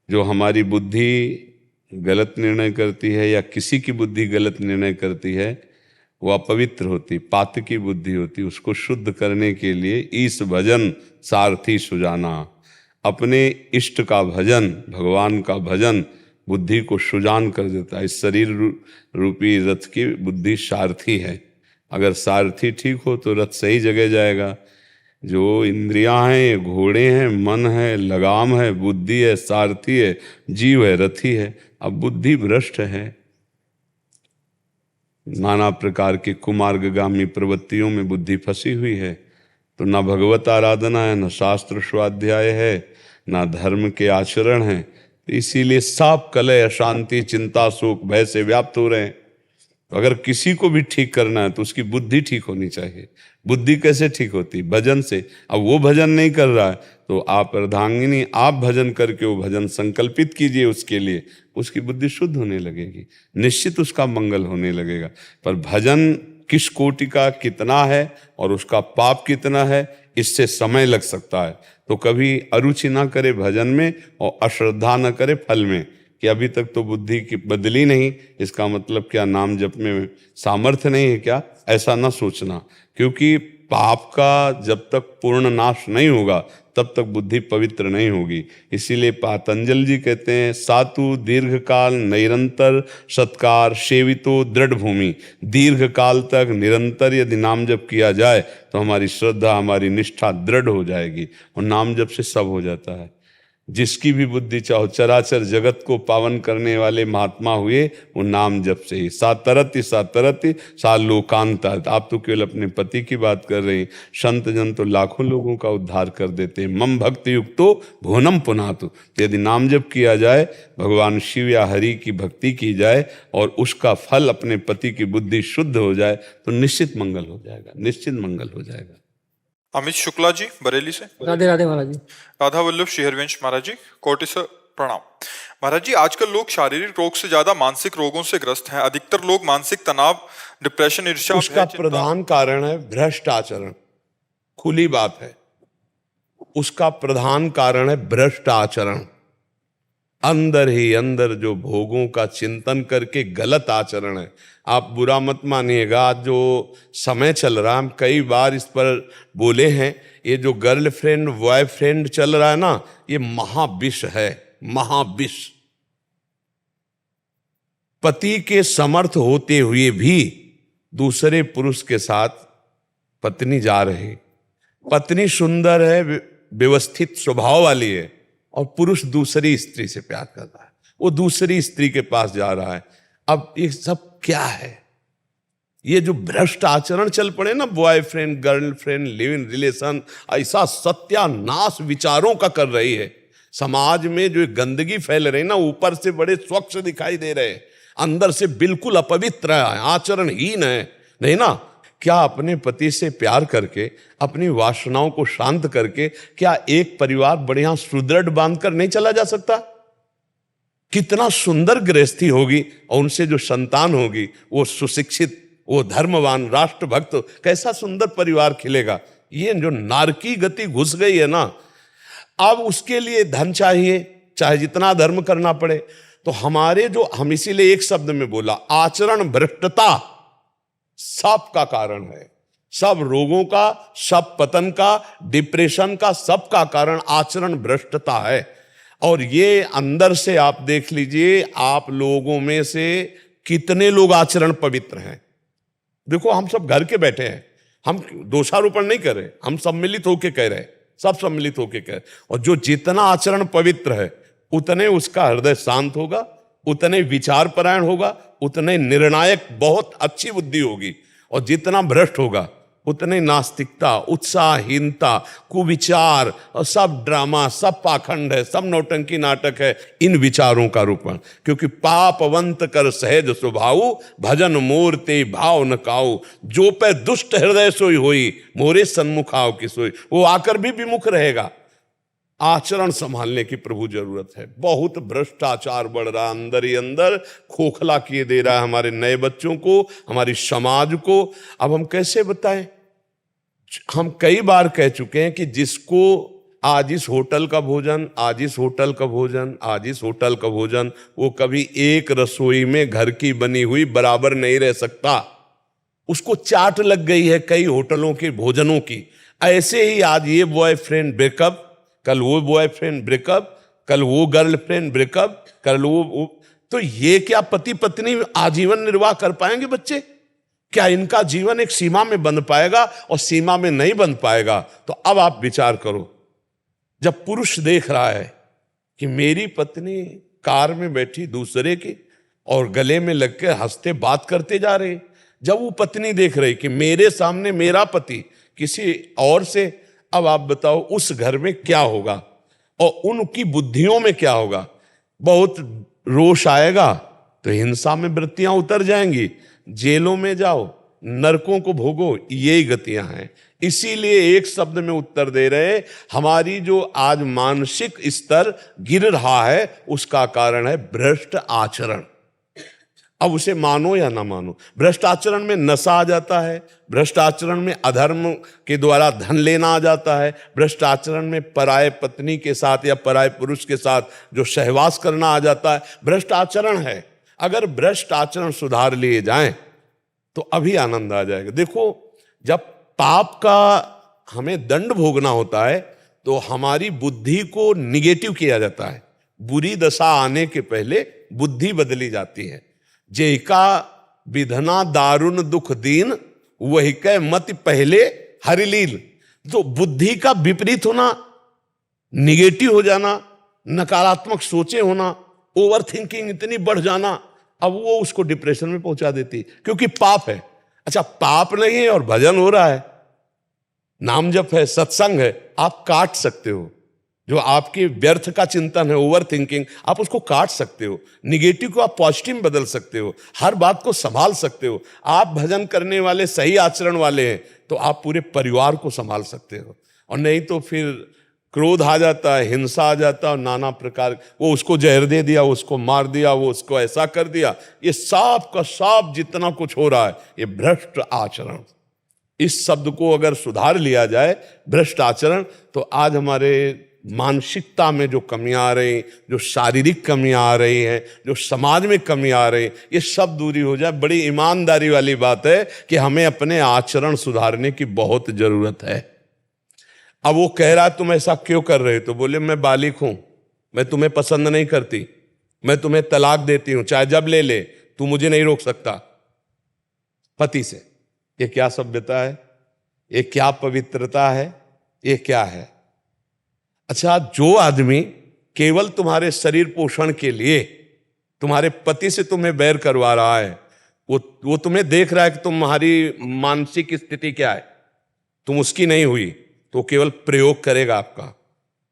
जो हमारी बुद्धि गलत निर्णय करती है या किसी की बुद्धि गलत निर्णय करती है, वो अपवित्र होती, पातकी बुद्धि होती। उसको शुद्ध करने के लिए ईश भजन सारथी सुजाना, अपने इष्ट का भजन, भगवान का भजन बुद्धि को सुजान कर देता है। इस शरीर रूपी रथ की बुद्धि सारथी है। अगर सारथी ठीक हो तो रथ सही जगह जाएगा। जो इंद्रियां हैं ये घोड़े हैं, मन है लगाम है, बुद्धि है सारथी है, जीव है रथी है। अब बुद्धि भ्रष्ट है, नाना प्रकार के कुमार्गगामी प्रवृत्तियों में बुद्धि फंसी हुई है, तो ना भगवत आराधना है, ना शास्त्र स्वाध्याय है, ना धर्म के आचरण है। इसीलिए सब कलह, अशांति, चिंता, शोक, भय से व्याप्त हो रहे हैं। तो अगर किसी को भी ठीक करना है तो उसकी बुद्धि ठीक होनी चाहिए। बुद्धि कैसे ठीक होती? भजन से। अब वो भजन नहीं कर रहा है तो आप अर्धांगिनी, आप भजन करके वो भजन संकल्पित कीजिए उसके लिए, उसकी बुद्धि शुद्ध होने लगेगी, निश्चित उसका मंगल होने लगेगा। पर भजन किस कोटि का कितना है और उसका पाप कितना है, इससे समय लग सकता है। तो कभी अरुचि ना करे भजन में और अश्रद्धा न करे फल में, कि अभी तक तो बुद्धि की बदली नहीं, इसका मतलब क्या नाम जप में सामर्थ्य नहीं है क्या? ऐसा ना सोचना, क्योंकि पाप का जब तक पूर्ण नाश नहीं होगा तब तक बुद्धि पवित्र नहीं होगी। इसीलिए पातंजल जी कहते हैं, सातु दीर्घकाल निरंतर सत्कार सेवितो दृढ़ भूमि। दीर्घ काल तक निरंतर यदि नाम जप किया जाए तो हमारी श्रद्धा, हमारी निष्ठा दृढ़ हो जाएगी और नाम जप से सब हो जाता है। जिसकी भी बुद्धि चाहो, चराचर जगत को पावन करने वाले महात्मा हुए वो नाम जप से ही। सातरति सा लोकांतर। आप तो केवल अपने पति की बात कर रहे हैं, संत जन तो लाखों लोगों का उद्धार कर देते हैं। मम भक्ति युक्तो भुवनम पुनातु। यदि नाम जप किया जाए, भगवान शिव या हरि की भक्ति की जाए और उसका फल अपने पति की बुद्धि शुद्ध हो जाए तो निश्चित मंगल हो जाएगा, निश्चित मंगल हो जाएगा। अमित शुक्ला जी बरेली से। राधे राधे महाराज जी। राधा वल्लभ श्री हरिवंश महाराज जी, कोटि से प्रणाम। महाराज जी, आजकल लोग शारीरिक रोग से ज्यादा मानसिक रोगों से ग्रस्त हैं। अधिकतर लोग मानसिक तनाव, डिप्रेशन, ईर्ष्या, उसका प्रधान कारण है भ्रष्ट आचरण। खुली बात है, उसका प्रधान कारण है भ्रष्ट आचरण। अंदर ही अंदर जो भोगों का चिंतन करके गलत आचरण है। आप बुरा मत मानिएगा, आज जो समय चल रहा है, हम कई बार इस पर बोले हैं, ये जो गर्लफ्रेंड बॉयफ्रेंड चल रहा है ना, ये महाविष है, महाविष। पति के समर्थ होते हुए भी दूसरे पुरुष के साथ पत्नी जा रही। पत्नी सुंदर है, व्यवस्थित स्वभाव वाली है और पुरुष दूसरी स्त्री से प्यार कर रहा है, वो दूसरी स्त्री के पास जा रहा है। अब ये सब क्या है? ये जो भ्रष्ट आचरण चल पड़े ना, boyfriend girlfriend live in relation, ऐसा सत्यानाश विचारों का कर रही है। समाज में जो गंदगी फैल रही ना, ऊपर से बड़े स्वच्छ दिखाई दे रहे, अंदर से बिल्कुल अपवित्र है, आचरणहीन है। नहीं ना, क्या अपने पति से प्यार करके, अपनी वासनाओं को शांत करके, क्या एक परिवार बढ़िया सुदृढ़ बांधकर नहीं चला जा सकता? कितना सुंदर गृहस्थी होगी और उनसे जो संतान होगी वो सुशिक्षित, वो धर्मवान, राष्ट्रभक्त, कैसा सुंदर परिवार खिलेगा। ये जो नारकी गति घुस गई है ना, अब उसके लिए धन चाहिए, चाहे जितना धर्म करना पड़े। तो हमारे जो, हम इसीलिए एक शब्द में बोला, आचरण भ्रष्टता सब का कारण है। सब रोगों का, सब पतन का, डिप्रेशन का, सब का कारण आचरण भ्रष्टता है। और ये अंदर से आप देख लीजिए, आप लोगों में से कितने लोग आचरण पवित्र हैं। देखो, हम सब घर के बैठे हैं, हम दोषारोपण नहीं कर रहे, हम सम्मिलित होकर कह रहे, सब सम्मिलित होकर कह रहे। और जो जितना आचरण पवित्र है, उतने उसका हृदय शांत होगा, उतने विचारपरायण होगा, उतने निर्णायक, बहुत अच्छी बुद्धि होगी। और जितना भ्रष्ट होगा, उतने नास्तिकता, उत्साहहीनता, कुविचार और सब ड्रामा, सब पाखंड है, सब नौटंकी नाटक है, इन विचारों का रूपण। क्योंकि पापवंत कर सहज स्वभाव, भजन मोर ते भाव न काऊ। जो पे दुष्ट हृदय सोई होई, मोरे सन्मुख आओ की सोई। वो आकर भी विमुख रहेगा। आचरण संभालने की प्रभु जरूरत है। बहुत भ्रष्टाचार बढ़ रहा, अंदर ही अंदर खोखला किए दे रहा है हमारे नए बच्चों को, हमारी समाज को। अब हम कैसे बताएं? हम कई बार कह चुके हैं कि जिसको आज इस होटल का भोजन, आज इस होटल का भोजन, आज इस होटल का भोजन, वो कभी एक रसोई में घर की बनी हुई बराबर नहीं रह सकता। उसको चाट लग गई है कई होटलों के भोजनों की। ऐसे ही आज ये बॉयफ्रेंड ब्रेकअप, कल वो बॉयफ्रेंड ब्रेकअप, कल वो गर्लफ्रेंड ब्रेकअप, कल वो। तो ये क्या पति पत्नी आजीवन निर्वाह कर पाएंगे बच्चे? क्या इनका जीवन एक सीमा में बंध पाएगा? और सीमा में नहीं बंध पाएगा तो अब आप विचार करो, जब पुरुष देख रहा है कि मेरी पत्नी कार में बैठी दूसरे की और गले में लग के हंसते बात करते जा रहे, जब वो पत्नी देख रही कि मेरे सामने मेरा पति किसी और से, अब आप बताओ उस घर में क्या होगा और उनकी बुद्धियों में क्या होगा? बहुत रोष आएगा, तो हिंसा में वृत्तियां उतर जाएंगी, जेलों में जाओ, नरकों को भोगो, यही गतियां हैं। इसीलिए एक शब्द में उत्तर दे रहे, हमारी जो आज मानसिक स्तर गिर रहा है उसका कारण है भ्रष्ट आचरण। अब उसे मानो या ना मानो, भ्रष्ट आचरण में नशा आ जाता है, भ्रष्ट आचरण में अधर्म के द्वारा धन लेना आ जाता है, भ्रष्ट आचरण में पराये पत्नी के साथ या पराये पुरुष के साथ जो सहवास करना आ जाता है, भ्रष्ट आचरण है। अगर भ्रष्ट आचरण सुधार लिए जाएं तो अभी आनंद आ जाएगा। देखो, जब पाप का हमें दंड भोगना होता है तो हमारी बुद्धि को निगेटिव किया जाता है। बुरी दशा आने के पहले बुद्धि बदली जाती है। जेका विधना दारुण दुख दीन, वही कै मति पहले हरिलील। तो बुद्धि का विपरीत होना, निगेटिव हो जाना, नकारात्मक सोचे होना, ओवर थिंकिंग इतनी बढ़ जाना, अब वो उसको डिप्रेशन में पहुंचा देती, क्योंकि पाप है। अच्छा, पाप नहीं है और भजन हो रहा है, नाम जप है, सत्संग है, आप काट सकते हो। जो आपके व्यर्थ का चिंतन है, ओवर थिंकिंग, आप उसको काट सकते हो। निगेटिव को आप पॉजिटिव में बदल सकते हो, हर बात को संभाल सकते हो। आप भजन करने वाले, सही आचरण वाले हैं तो आप पूरे परिवार को संभाल सकते हो। और नहीं तो फिर क्रोध आ जाता है, हिंसा आ जाता है, और नाना प्रकार, वो उसको जहर दे दिया, उसको मार दिया, वो उसको ऐसा कर दिया। ये सब का सब जितना कुछ हो रहा है, ये भ्रष्ट आचरण। इस शब्द को अगर सुधार लिया जाए, भ्रष्ट आचरण, तो आज हमारे मानसिकता में जो कमियां आ रही, जो शारीरिक कमियां आ रही हैं, जो समाज में कमी आ रही, ये सब दूरी हो जाए। बड़ी ईमानदारी वाली बात है कि हमें अपने आचरण सुधारने की बहुत जरूरत है। अब वो कह रहा है तुम ऐसा क्यों कर रहे हो, तो बोले मैं बालिक हूं, मैं तुम्हें पसंद नहीं करती, मैं तुम्हें तलाक देती हूं, चाहे जब ले ले, तू मुझे नहीं रोक सकता। पति से, ये क्या सभ्यता है, ये क्या पवित्रता है, ये क्या है? अच्छा, जो आदमी केवल तुम्हारे शरीर पोषण के लिए तुम्हारे पति से तुम्हें बैर करवा रहा है, वो तुम्हें देख रहा है कि तुम्हारी मानसिक स्थिति क्या है, तुम उसकी नहीं हुई, तो केवल प्रयोग करेगा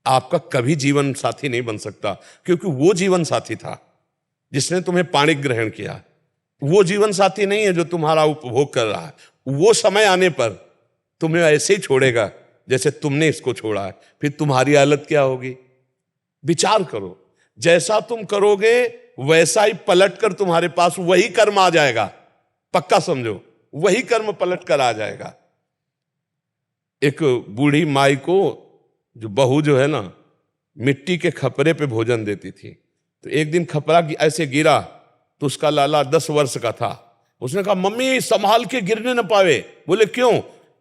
आपका कभी जीवन साथी नहीं बन सकता। क्योंकि वो जीवन साथी था जिसने तुम्हें पाणिक ग्रहण किया, वो जीवन साथी नहीं है जो तुम्हारा उपभोग कर रहा है। वो समय आने पर तुम्हें ऐसे ही छोड़ेगा जैसे तुमने इसको छोड़ा है। फिर तुम्हारी हालत क्या होगी, विचार करो। जैसा तुम करोगे वैसा ही पलट कर तुम्हारे पास वही कर्म आ जाएगा, पक्का समझो, वही कर्म पलट कर आ जाएगा। एक बूढ़ी माई को जो बहू जो है ना, मिट्टी के खपरे पे भोजन देती थी, तो एक दिन खपरा ऐसे गिरा तो उसका लाला 10 वर्ष का था। उसने कहा मम्मी संभाल के गिरने न पावे। बोले क्यों?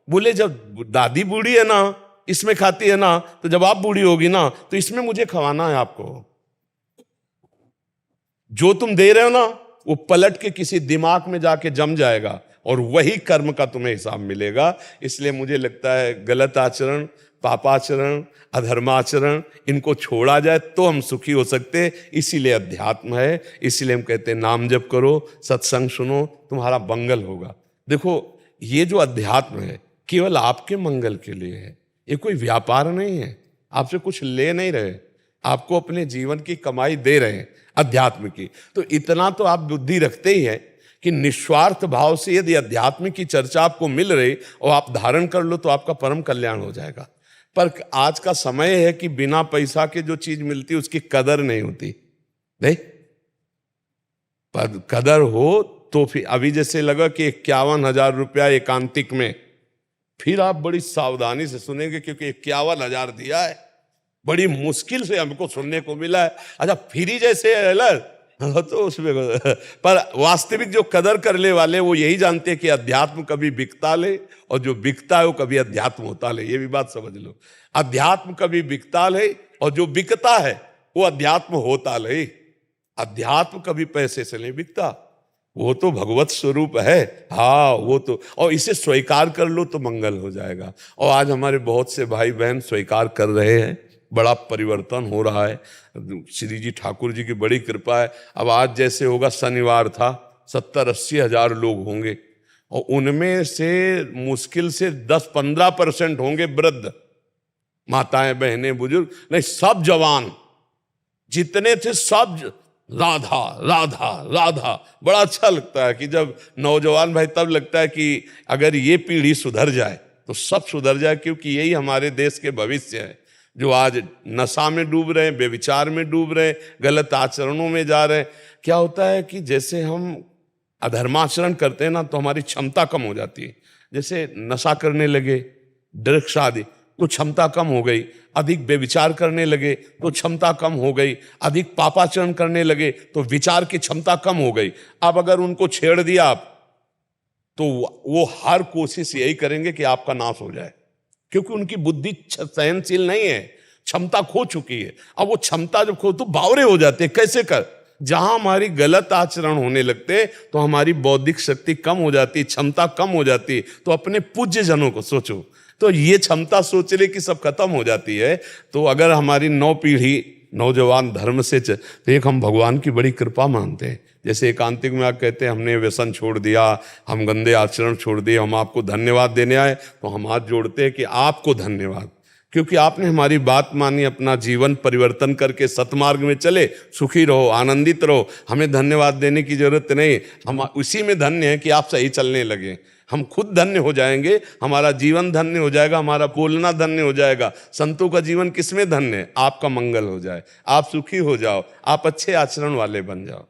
बोले जब दादी बूढ़ी है ना, इसमें खाती है ना, तो जब आप बूढ़ी होगी ना तो इसमें मुझे खवाना है आपको। जो तुम दे रहे हो ना वो पलट के किसी दिमाग में जाके जम जाएगा और वही कर्म का तुम्हें हिसाब मिलेगा। इसलिए मुझे लगता है गलत आचरण, पापाचरण, अधर्माचरण, इनको छोड़ा जाए तो हम सुखी हो सकते हैं। इसीलिए अध्यात्म है, इसीलिए हम कहते हैं नाम जप करो, सत्संग सुनो, तुम्हारा मंगल होगा। देखो, ये जो अध्यात्म है केवल आपके मंगल के लिए है, ये कोई व्यापार नहीं है, आपसे कुछ ले नहीं रहे, आपको अपने जीवन की कमाई दे रहे हैं अध्यात्म की। तो इतना तो आप बुद्धि रखते ही हैं कि निस्वार्थ भाव से यदि अध्यात्म की चर्चा आपको मिल रही और आप धारण कर लो तो आपका परम कल्याण हो जाएगा। पर आज का समय है कि बिना पैसा के जो चीज मिलती है उसकी कदर नहीं होती। नहीं, पर कदर हो तो फिर अभी जैसे लगा कि 51,000 रुपया एकांतिक में, फिर आप बड़ी सावधानी से सुनेंगे क्योंकि 51,000 दिया है, बड़ी मुश्किल से हमको सुनने को मिला है। अच्छा, फ्री जैसे अलग तो उसमें, पर वास्तविक जो कदर करने वाले वो यही जानते हैं कि अध्यात्म कभी बिकता ले और जो बिकता है वो कभी अध्यात्म होता ले। ये भी बात समझ लो, अध्यात्म कभी बिकता ले और जो बिकता है वो अध्यात्म होता ले। अध्यात्म कभी पैसे से नहीं बिकता, वो तो भगवत स्वरूप है। हाँ, वो तो, और इसे स्वीकार कर लो तो मंगल हो जाएगा। और आज हमारे बहुत से भाई बहन स्वीकार कर रहे हैं, बड़ा परिवर्तन हो रहा है। श्री जी ठाकुर जी की बड़ी कृपा है। अब आज जैसे होगा, शनिवार था, 70-80 हजार लोग होंगे और उनमें से मुश्किल से 10-15% होंगे वृद्ध, माताएं, बहनें, बुजुर्ग नहीं, सब जवान जितने थे सब राधा राधा राधा। बड़ा अच्छा लगता है कि जब नौजवान भाई, तब लगता है कि अगर ये पीढ़ी सुधर जाए तो सब सुधर जाए, क्योंकि यही हमारे देश के भविष्य है। जो आज नशा में डूब रहे हैं, बेविचार में डूब रहे हैं, गलत आचरणों में जा रहे हैं। क्या होता है कि जैसे हम अधर्माचरण करते हैं ना तो हमारी क्षमता कम हो जाती है। जैसे नशा करने लगे, ड्रग्स आदि, तो क्षमता कम हो गई। अधिक बेविचार करने लगे तो क्षमता कम हो गई। अधिक पापाचरण करने लगे तो विचार की क्षमता कम हो गई। अब अगर उनको छेड़ दिया आप तो वो हर कोशिश यही करेंगे कि आपका नाश हो जाए। क्योंकि उनकी बुद्धि सहनशील नहीं है, क्षमता खो चुकी है। अब वो क्षमता जब खो तो बावरे हो जाते हैं, कैसे कर। जहां हमारी गलत आचरण होने लगते तो हमारी बौद्धिक शक्ति कम हो जाती, क्षमता कम हो जाती। तो अपने पूज्य जनों को सोचो, तो ये क्षमता सोचने की सब खत्म हो जाती है। तो अगर हमारी नौ पीढ़ी नौजवान धर्म से तो एक हम भगवान की बड़ी कृपा मानते हैं। जैसे एकांतिक में आप कहते हैं हमने व्यसन छोड़ दिया, हम गंदे आचरण छोड़ दिए, हम आपको धन्यवाद देने आए, तो हम हाथ जोड़ते हैं कि आपको धन्यवाद, क्योंकि आपने हमारी बात मानी, अपना जीवन परिवर्तन करके सतमार्ग में चले, सुखी रहो, आनंदित रहो। हमें धन्यवाद देने की जरूरत नहीं, हम उसी में धन्य हैं कि आप सही चलने लगे। हम खुद धन्य हो जाएंगे, हमारा जीवन धन्य हो जाएगा, हमारा बोलना धन्य हो जाएगा। संतों का जीवन किसमें धन्य है? आपका मंगल हो जाए, आप सुखी हो जाओ, आप अच्छे आचरण वाले बन जाओ।